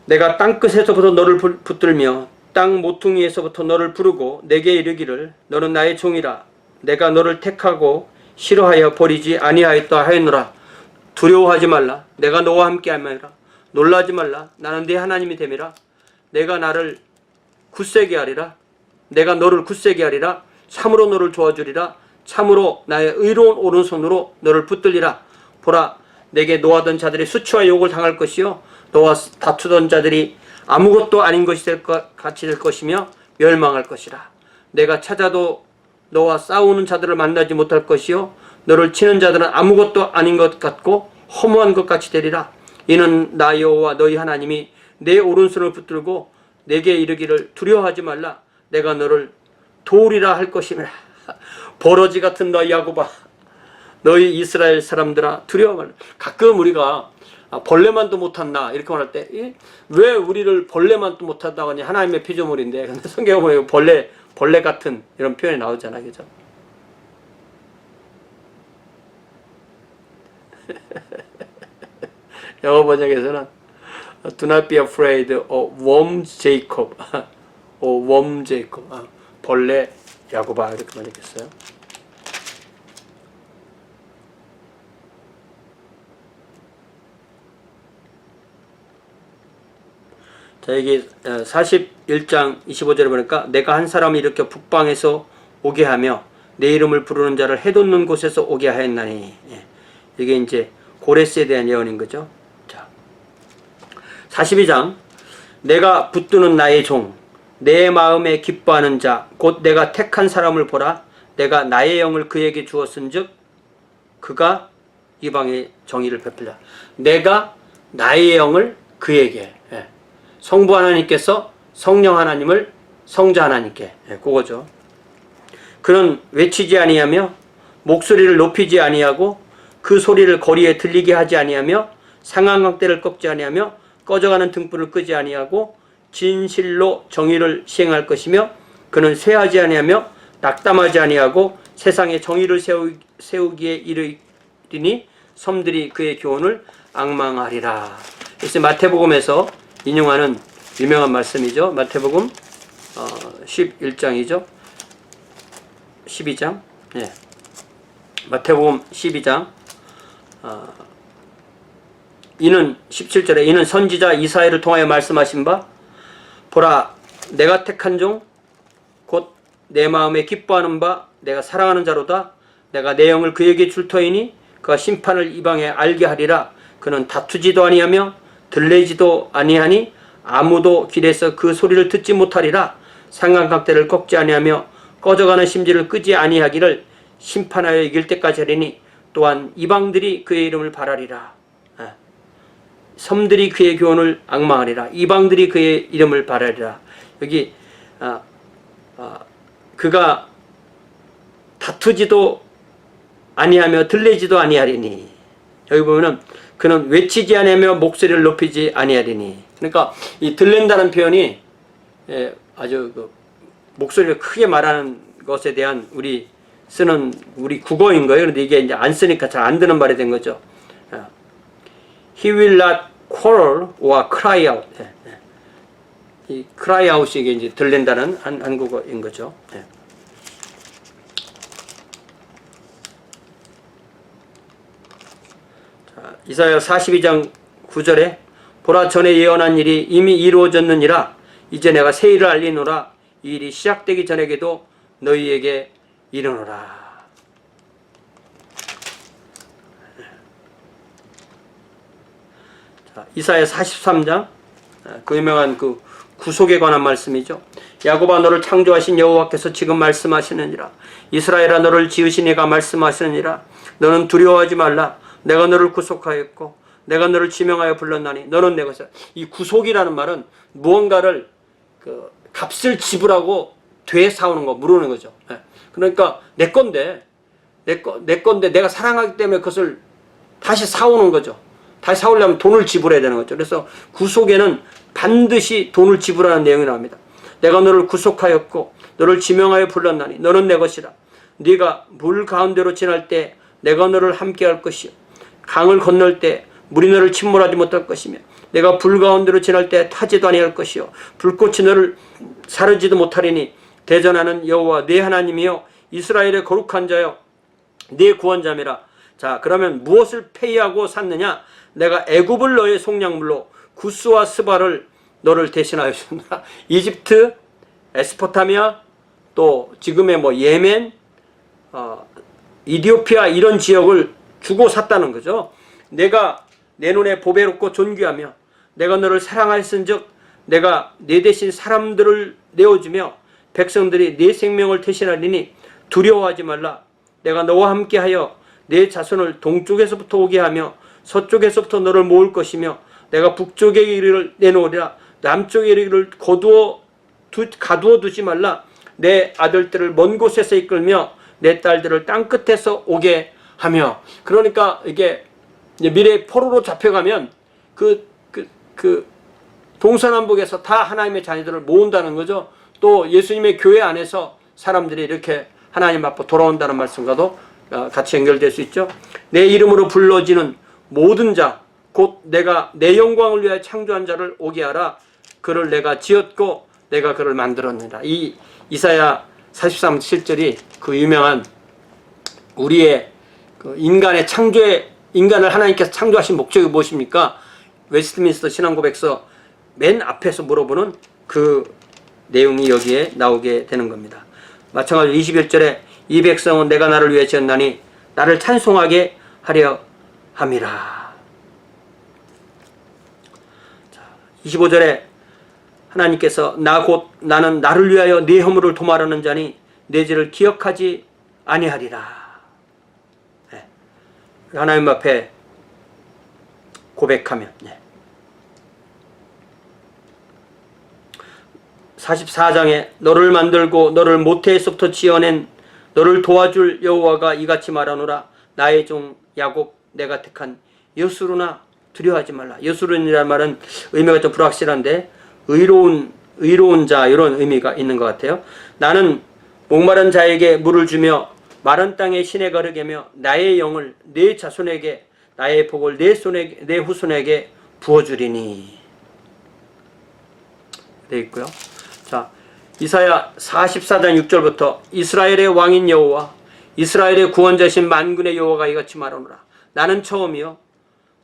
내가 땅끝에서부터 너를 붙들며 땅 모퉁이에서부터 너를 부르고 내게 이르기를 너는 나의 종이라 내가 너를 택하고 싫어하여 버리지 아니하였다 하였노라. 두려워하지 말라 내가 너와 함께 함이라. 놀라지 말라 나는 네 하나님이 됨이라. 내가 나를 굳세게 하리라. 내가 너를 굳세게 하리라. 참으로 너를 도와주리라. 참으로 나의 의로운 오른손으로 너를 붙들리라. 보라 내게 노하던 자들이 수치와 욕을 당할 것이요 너와 다투던 자들이 아무것도 아닌 것이 같이 될 것이며 멸망할 것이라. 내가 찾아도 너와 싸우는 자들을 만나지 못할 것이요 너를 치는 자들은 아무것도 아닌 것 같고 허무한 것 같이 되리라. 이는 나 여호와 너희 하나님이 내 오른손을 붙들고 내게 이르기를 두려워하지 말라 내가 너를 도우리라 할 것이니라. 버러지 같은 너희 야곱아 너희 이스라엘 사람들아 두려워 말라. 가끔 우리가 벌레만도 못한다 이렇게 말할 때 왜 우리를 벌레만도 못한다고 하니 하나님의 피조물인데 근데 성경에 보면 벌레 같은 이런 표현이 나오잖아요. 그죠? 영어 번역에서는 Do not be afraid of worm Jacob. worm Jacob. 벌레 야곱아 이렇게 말했겠어요. 자, 여기 41장 25절에 보니까 내가 한 사람을 일으켜 북방에서 오게 하며 내 이름을 부르는 자를 해돋는 곳에서 오게 하였나니. 이게 이제 고레스에 대한 예언인 거죠. 자, 42장 내가 붙드는 나의 종 내 마음에 기뻐하는 자 곧 내가 택한 사람을 보라. 내가 나의 영을 그에게 주었은즉 그가 이방의 정의를 베풀라. 내가 나의 영을 그에게. 성부 하나님께서 성령 하나님을 성자 하나님께. 그거죠. 그는 외치지 아니하며 목소리를 높이지 아니하고 그 소리를 거리에 들리게 하지 아니하며 상한강대를 꺾지 아니하며 꺼져가는 등불을 끄지 아니하고 진실로 정의를 시행할 것이며 그는 쇠하지 아니하며 낙담하지 아니하고 세상에 정의를 세우기에 이르리니 섬들이 그의 교훈을 앙망하리라. 그래서 마태복음에서 인용하는 유명한 말씀이죠. 마태복음 11장이죠. 12장. 네. 마태복음 12장. 이는 17절에 이는 선지자 이사야를 통하여 말씀하신 바 보라 내가 택한 종 곧 내 마음에 기뻐하는 바 내가 사랑하는 자로다. 내가 내 영을 그에게 줄 터이니 그가 심판을 이방에 알게 하리라. 그는 다투지도 아니하며 들레지도 아니하니 아무도 길에서 그 소리를 듣지 못하리라. 상강강대를 꺾지 아니하며 꺼져가는 심지를 끄지 아니하기를 심판하여 이길 때까지 하리니 또한 이방들이 그의 이름을 바라리라. 섬들이 그의 교훈을 앙망하리라. 이방들이 그의 이름을 바라리라. 여기 그가 다투지도 아니하며 들레지도 아니하리니. 여기 보면은 그는 외치지 아니하며 목소리를 높이지 아니하리니. 그러니까 이 들렌다는 표현이 아주 그 목소리를 크게 말하는 것에 대한 우리 쓰는 우리 국어인 거예요. 그런데 이게 이제 안 쓰니까 잘 안 드는 말이 된 거죠. He will not quarrel or cry out. 이 cry out이 이게 이제 들린다는 한국어인 거죠. 자, 이사야 42장 9절에 보라 전에 예언한 일이 이미 이루어졌느니라. 이제 내가 새 일을 알리노라. 이 일이 시작되기 전에게도 너희에게 이르노라. 이사야 43장 그 유명한 그 구속에 관한 말씀이죠. 야곱아 너를 창조하신 여호와께서 지금 말씀하시느니라. 이스라엘아 너를 지으신 이가 말씀하시느니라. 너는 두려워하지 말라. 내가 너를 구속하였고 내가 너를 지명하여 불렀나니 너는 내 것이라. 이 구속이라는 말은 무언가를 그 값을 지불하고 되사오는 거, 물으는 거죠. 그러니까 내 건데 내가 사랑하기 때문에 그것을 다시 사오는 거죠. 다시 사오려면 돈을 지불해야 되는 거죠. 그래서 구속에는 반드시 돈을 지불하는 내용이 나옵니다. 내가 너를 구속하였고 너를 지명하여 불렀나니 너는 내 것이라. 네가 물 가운데로 지날 때 내가 너를 함께할 것이요 강을 건널 때 물이 너를 침몰하지 못할 것이며 내가 불 가운데로 지날 때 타지도 아니할 것이요 불꽃이 너를 사르지도 못하리니 대전하는 여호와 네 하나님이여 이스라엘의 거룩한 자여 네 구원자매라. 자, 그러면 무엇을 폐위하고 샀느냐? 내가 애굽을 너의 속량물로 구스와 스바를 너를 대신하여 줬노라. 이집트, 에스포타미아, 또 지금의 뭐 예멘, 이디오피아 이런 지역을 주고 샀다는 거죠. 내가 내 눈에 보배롭고 존귀하며 내가 너를 사랑하였은즉 내가 네 대신 사람들을 내어주며 백성들이 네 생명을 대신하리니 두려워하지 말라. 내가 너와 함께하여 내 자손을 동쪽에서부터 오게 하며 서쪽에서부터 너를 모을 것이며 내가 북쪽의 이르를 내놓으리라. 남쪽의 이르를 가두어 두지 말라. 내 아들들을 먼 곳에서 이끌며 내 딸들을 땅 끝에서 오게 하며. 그러니까 이게 미래 포로로 잡혀가면 그 동서남북에서 다 하나님의 자녀들을 모은다는 거죠. 또 예수님의 교회 안에서 사람들이 이렇게 하나님 앞으로 돌아온다는 말씀과도 같이 연결될 수 있죠. 내 이름으로 불러지는 모든 자 곧 내가 내 영광을 위하여 창조한 자를 오게 하라. 그를 내가 지었고 내가 그를 만들었느니라. 이 이사야 43장 7절이 그 유명한 우리의 그 인간의 창조의 인간을 하나님께서 창조하신 목적이 무엇입니까? 웨스트민스터 신앙고백서 맨 앞에서 물어보는 그 내용이 여기에 나오게 되는 겁니다. 마찬가지로 21절에 이 백성은 내가 나를 위해 지었나니 나를 찬송하게 하려 함이라. 25절에 하나님께서 나 곧 나는 나를 위하여 네 허물을 도말하는 자니 내 죄를 기억하지 아니하리라. 네. 하나님 앞에 고백하면 44장에 너를 만들고 너를 모태에서부터 지어낸 너를 도와줄 여호와가 이같이 말하노라. 나의 종 야곱 내가 택한 여수르나 두려워하지 말라. 여수르이라는 말은 의미가 좀 불확실한데 의로운 자 이런 의미가 있는 것 같아요. 나는 목마른 자에게 물을 주며 마른 땅에 시내가 흐르게며 나의 영을 내 자손에게 나의 복을 내 후손에게 부어주리니 되어 있고요. 자, 이사야 44장 6절부터 이스라엘의 왕인 여호와 이스라엘의 구원자신 만군의 여호와가 이같이 말하노라. 나는 처음이요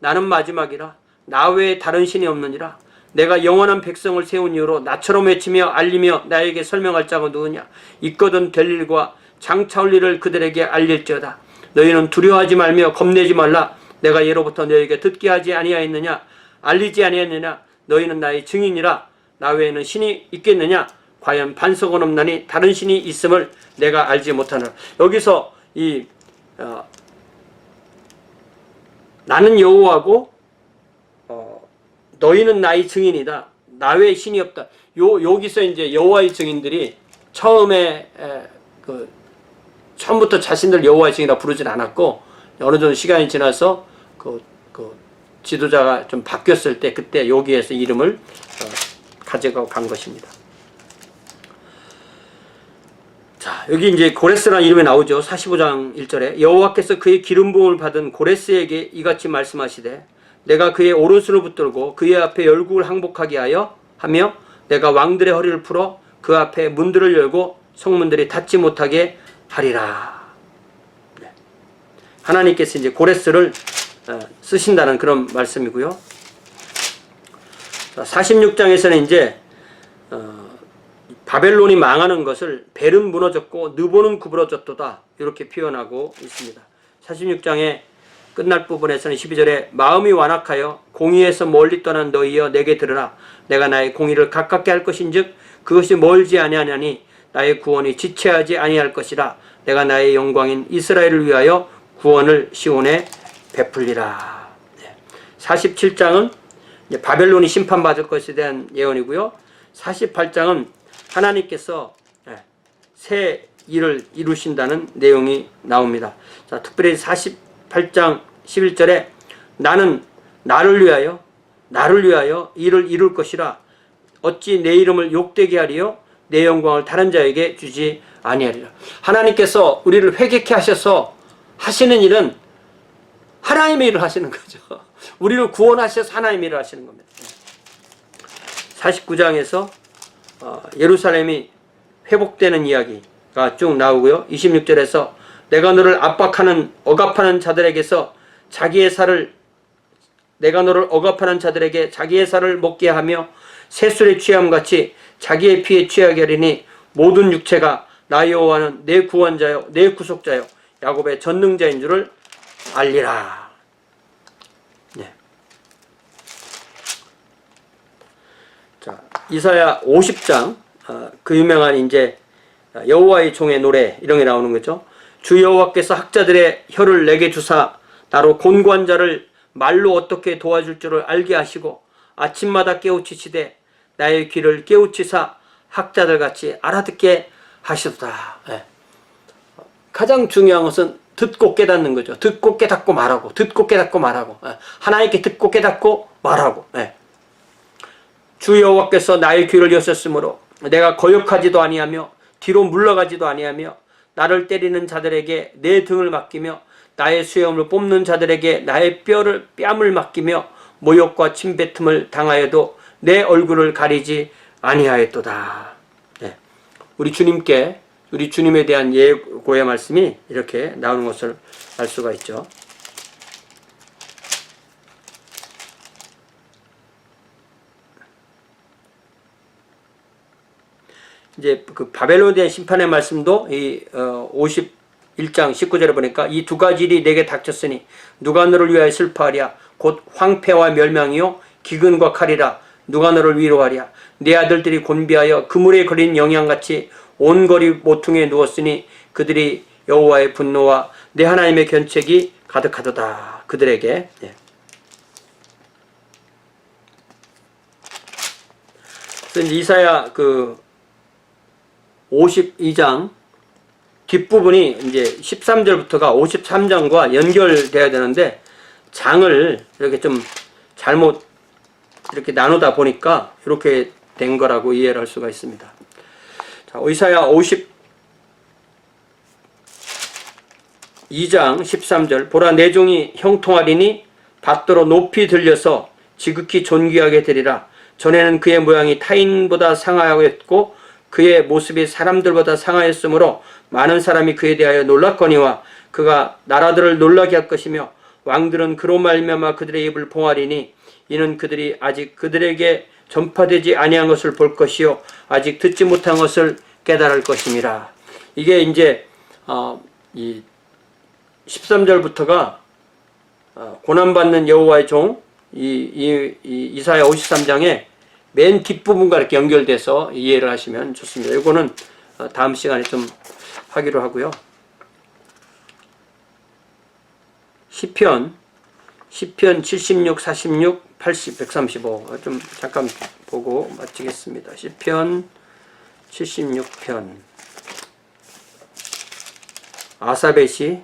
나는 마지막이라. 나 외에 다른 신이 없느니라. 내가 영원한 백성을 세운 이후로 나처럼 외치며 알리며 나에게 설명할 자가 누구냐. 있거든 될 일과 장차 올 일을 그들에게 알릴지어다. 너희는 두려워하지 말며 겁내지 말라. 내가 예로부터 너희에게 듣게 하지 아니하였느냐. 알리지 아니하였느냐. 너희는 나의 증인이라. 나 외에는 신이 있겠느냐. 과연 반석은 없나니 다른 신이 있음을 내가 알지 못하느라. 여기서 이 나는 여호와고 너희는 나의 증인이다. 나 외에 신이 없다. 여기서 이제 여호와의 증인들이 처음에 처음부터 자신들 여호와의 증인이라 부르진 않았고 어느 정도 시간이 지나서 그 지도자가 좀 바뀌었을 때 그때 여기에서 이름을 가져가고 간 것입니다. 자, 여기 이제 고레스라는 이름이 나오죠. 45장 1절에 여호와께서 그의 기름 부음을 받은 고레스에게 이같이 말씀하시되 내가 그의 오른손을 붙들고 그의 앞에 열국을 항복하게 하며 내가 왕들의 허리를 풀어 그 앞에 문들을 열고 성문들이 닫지 못하게 하리라. 네. 하나님께서 이제 고레스를 쓰신다는 그런 말씀이고요. 46장에서는 이제 바벨론이 망하는 것을 벨은 무너졌고 느보는 구부러졌도다 이렇게 표현하고 있습니다. 46장에 끝날 부분에서는 12절에 마음이 완악하여 공의에서 멀리 떠난 너희여 내게 들으라. 내가 나의 공의를 가깝게 할 것인즉 그것이 멀지 아니하냐니 나의 구원이 지체하지 아니할 것이라. 내가 나의 영광인 이스라엘을 위하여 구원을 시온에 베풀리라. 47장은 바벨론이 심판받을 것에 대한 예언이고요. 48장은 하나님께서 새 일을 이루신다는 내용이 나옵니다. 자, 특별히 48장 11절에 나는 나를 위하여 일을 이룰 것이라. 어찌 내 이름을 욕되게 하리요 내 영광을 다른 자에게 주지 아니하리라. 하나님께서 우리를 회개케 하셔서 하시는 일은 하나님의 일을 하시는 거죠. 우리를 구원하셔서 하나님의 일을 하시는 겁니다. 49장에서 예루살렘이 회복되는 이야기가 쭉 나오고요. 26절에서 내가 너를 억압하는 자들에게서 내가 너를 억압하는 자들에게 자기의 살을 먹게 하며 새술에 취함같이 자기의 피에 취하게 하리니 모든 육체가 나 여호와는 내 구원자요 내 구속자요 야곱의 전능자인 줄을 알리라. 네. 자, 이사야 50장 그 유명한 이제 여호와의 종의 노래 이런 게 나오는 거죠. 주 여호와께서 학자들의 혀를 내게 주사 나로 곤고한 자를 말로 어떻게 도와줄 줄을 알게 하시고 아침마다 깨우치시되 나의 귀를 깨우치사 학자들같이 알아듣게 하시도다. 네. 가장 중요한 것은 듣고 깨닫는 거죠. 듣고 깨닫고 말하고 듣고 깨닫고 말하고 하나님께 듣고 깨닫고 말하고. 네. 주 여호와께서 나의 귀를 여셨으므로 내가 거역하지도 아니하며 뒤로 물러가지도 아니하며 나를 때리는 자들에게 내 등을 맡기며 나의 수염을 뽑는 자들에게 나의 뺨을 맡기며 모욕과 침뱉음을 당하여도 내 얼굴을 가리지 아니하였도다. 네. 우리 주님에 대한 예고의 말씀이 이렇게 나오는 것을 알 수가 있죠. 이제 그 바벨론에 대한 심판의 말씀도 이 51장 19절에 보니까 이 두 가지 일이 내게 닥쳤으니 누가 너를 위하여 슬퍼하랴. 곧 황폐와 멸망이요 기근과 칼이라. 누가 너를 위로하랴. 내 아들들이 곤비하여 그물에 걸린 영양같이 온 거리 모퉁이에 누웠으니 그들이 여호와의 분노와 내 하나님의 견책이 가득하도다. 그들에게. 예. 그래서 이사야 그 52장 뒷부분이 이제 13절부터가 53장과 연결되어야 되는데 장을 이렇게 좀 잘못 이렇게 나누다 보니까 이렇게 된 거라고 이해를 할 수가 있습니다. 자, 이사야 52장 13절 보라 내 종이 형통하리니 밭도로 높이 들려서 지극히 존귀하게 되리라. 전에는 그의 모양이 타인보다 상하였고 그의 모습이 사람들보다 상하였으므로 많은 사람이 그에 대하여 놀랐거니와 그가 나라들을 놀라게 할 것이며 왕들은 그로 말미암아 그들의 입을 봉하리니 이는 그들이 아직 그들에게 전파되지 아니한 것을 볼 것이요 아직 듣지 못한 것을 깨달을 것임이라. 이게 이제 이 13절부터가 고난받는 여호와의 종 이사야 53장에 맨 뒷부분과 이렇게 연결돼서 이해를 하시면 좋습니다. 이거는 다음 시간에 좀 하기로 하고요. 시편 76, 46, 80, 135 좀 잠깐 보고 마치겠습니다. 시편 76편 아삽의 시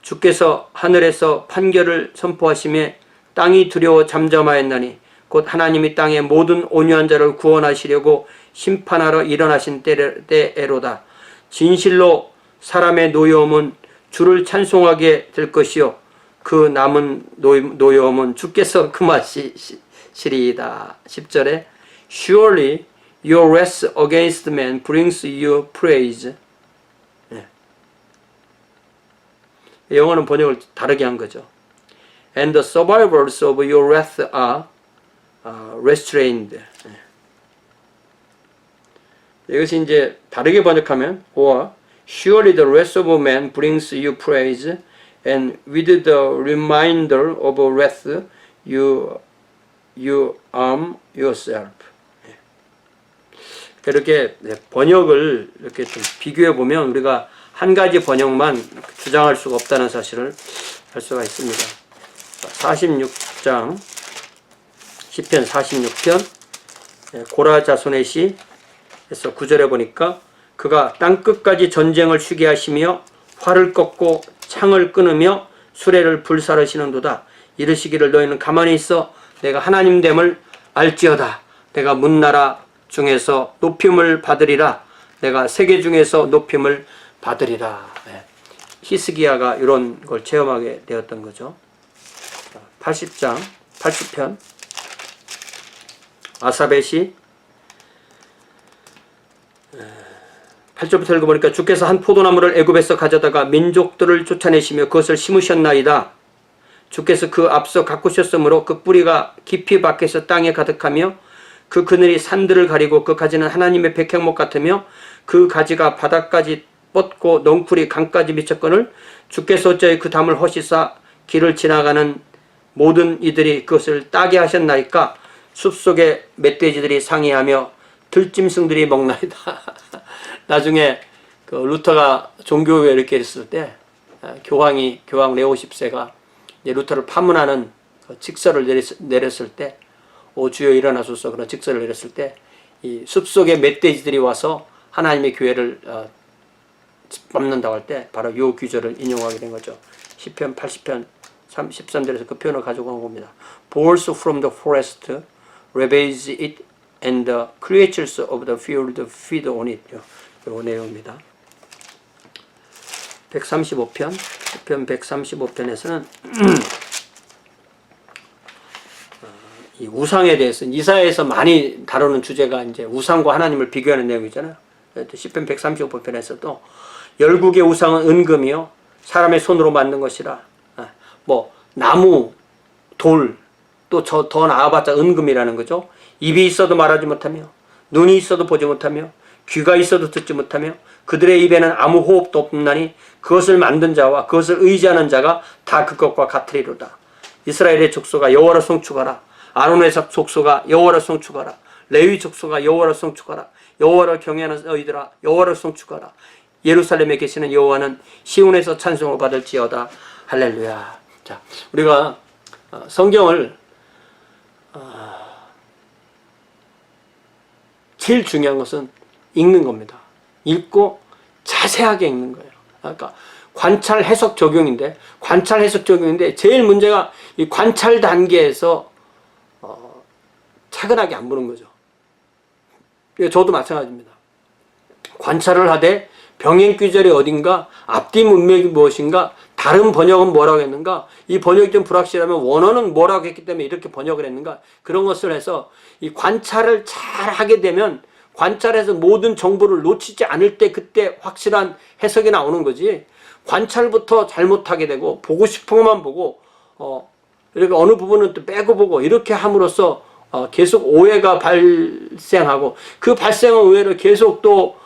주께서 하늘에서 판결을 선포하시며 땅이 두려워 잠잠하였나니 곧 하나님이 땅의 모든 온유한 자를 구원하시려고 심판하러 일어나신 때에로다. 진실로 사람의 노여움은 주를 찬송하게 될 것이요 그 남은 노여움은 주께서 금하시리이다. 10절에 Surely your wrath against man brings you praise. 네. 영어는 번역을 다르게 한 거죠. And the survivors of your wrath are restrained. 이것이 이제 다르게 번역하면 or surely the wrath of man brings you praise and with the reminder of wrath you arm yourself. 이렇게 번역을 이렇게 좀 비교해 보면 우리가 한 가지 번역만 주장할 수가 없다는 사실을 알 수가 있습니다. 46장 시편 46편 고라 자손의 시에서 9절에 보니까 그가 땅끝까지 전쟁을 쉬게 하시며 활을 꺾고 창을 끊으며 수레를 불사르시는도다. 이르시기를 너희는 가만히 있어 내가 하나님됨을 알지어다. 내가 문나라 중에서 높임을 받으리라. 내가 세계 중에서 높임을 받으리라. 히스기야가 이런 걸 체험하게 되었던 거죠. 80편 아삽의 시 8절부터 읽어보니까 주께서 한 포도나무를 애굽에서 가져다가 민족들을 쫓아내시며 그것을 심으셨나이다. 주께서 그 앞서 가꾸셨으므로 그 뿌리가 깊이 박혀서 땅에 가득하며 그 그늘이 산들을 가리고 그 가지는 하나님의 백향목 같으며 그 가지가 바닥까지 뻗고 넝쿨이 강까지 미쳤거늘 주께서 어찌하여 그 담을 허시사 길을 지나가는 모든 이들이 그것을 따게 하셨나이까. 숲속에 멧돼지들이 상의하며 들짐승들이 먹나이다. 나중에 그 루터가 종교에 이렇게 했을 때 교황 레오 10세가 이제 루터를 파문하는 직서를 내렸을 때 오 주여 일어나소서 그런 직서를 내렸을 때 이 숲속에 멧돼지들이 와서 하나님의 교회를 밟는다고 할 때 바로 이 규절을 인용하게 된 거죠. 시편 80편 13절에서 그 표현을 가지고 온 겁니다. Bulls from the forest ravage it and the creatures of the field feed on it. 요 내용입니다. 135편 시편 135편에서는 이 우상에 대해서 이사야에서 많이 다루는 주제가 이제 우상과 하나님을 비교하는 내용이잖아요. 시편 135편에서도 열국의 우상은 은금이요 사람의 손으로 만든 것이라. 뭐 나무, 돌, 또 더 나아봤자 은금이라는 거죠. 입이 있어도 말하지 못하며 눈이 있어도 보지 못하며 귀가 있어도 듣지 못하며 그들의 입에는 아무 호흡도 없나니 그것을 만든 자와 그것을 의지하는 자가 다 그것과 같으리로다. 이스라엘의 족속아 여호와를 송축하라. 아론의 족속아 여호와를 송축하라. 레위 족속아 여호와를 송축하라. 여호와를 경외하는 너희들아 여호와를 송축하라. 예루살렘에 계시는 여호와는 시온에서 찬송을 받을지어다. 할렐루야. 자, 우리가 성경을 제일 중요한 것은 읽는 겁니다. 읽고 자세하게 읽는 거예요. 그러니까 관찰 해석 적용인데 제일 문제가 이 관찰 단계에서 차근하게 안 보는 거죠. 저도 마찬가지입니다. 관찰을 하되 병행귀절이 어딘가, 앞뒤 문맥이 무엇인가, 다른 번역은 뭐라고 했는가, 이 번역이 좀 불확실하면 원어는 뭐라고 했기 때문에 이렇게 번역을 했는가, 그런 것을 해서 이 관찰을 잘 하게 되면 관찰해서 모든 정보를 놓치지 않을 때 그때 확실한 해석이 나오는 거지. 관찰부터 잘못하게 되고 보고 싶은 것만 보고 이렇게 어느 부분은 또 빼고 보고 이렇게 함으로써 계속 오해가 발생하고 그 발생한 오해를 계속 또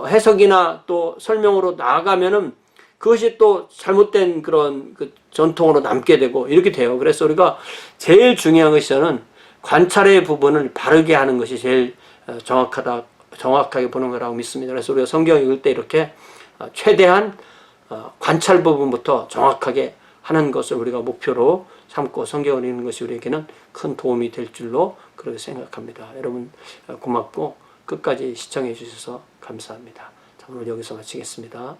해석이나 또 설명으로 나아가면은 그것이 또 잘못된 그런 그 전통으로 남게 되고 이렇게 돼요. 그래서 우리가 제일 중요한 것이 저는 관찰의 부분을 바르게 하는 것이 제일 정확하게 보는 거라고 믿습니다. 그래서 우리가 성경 읽을 때 이렇게 최대한 관찰 부분부터 정확하게 하는 것을 우리가 목표로 삼고 성경을 읽는 것이 우리에게는 큰 도움이 될 줄로 그렇게 생각합니다. 여러분 고맙고 끝까지 시청해 주셔서 감사합니다. 자, 오늘 여기서 마치겠습니다.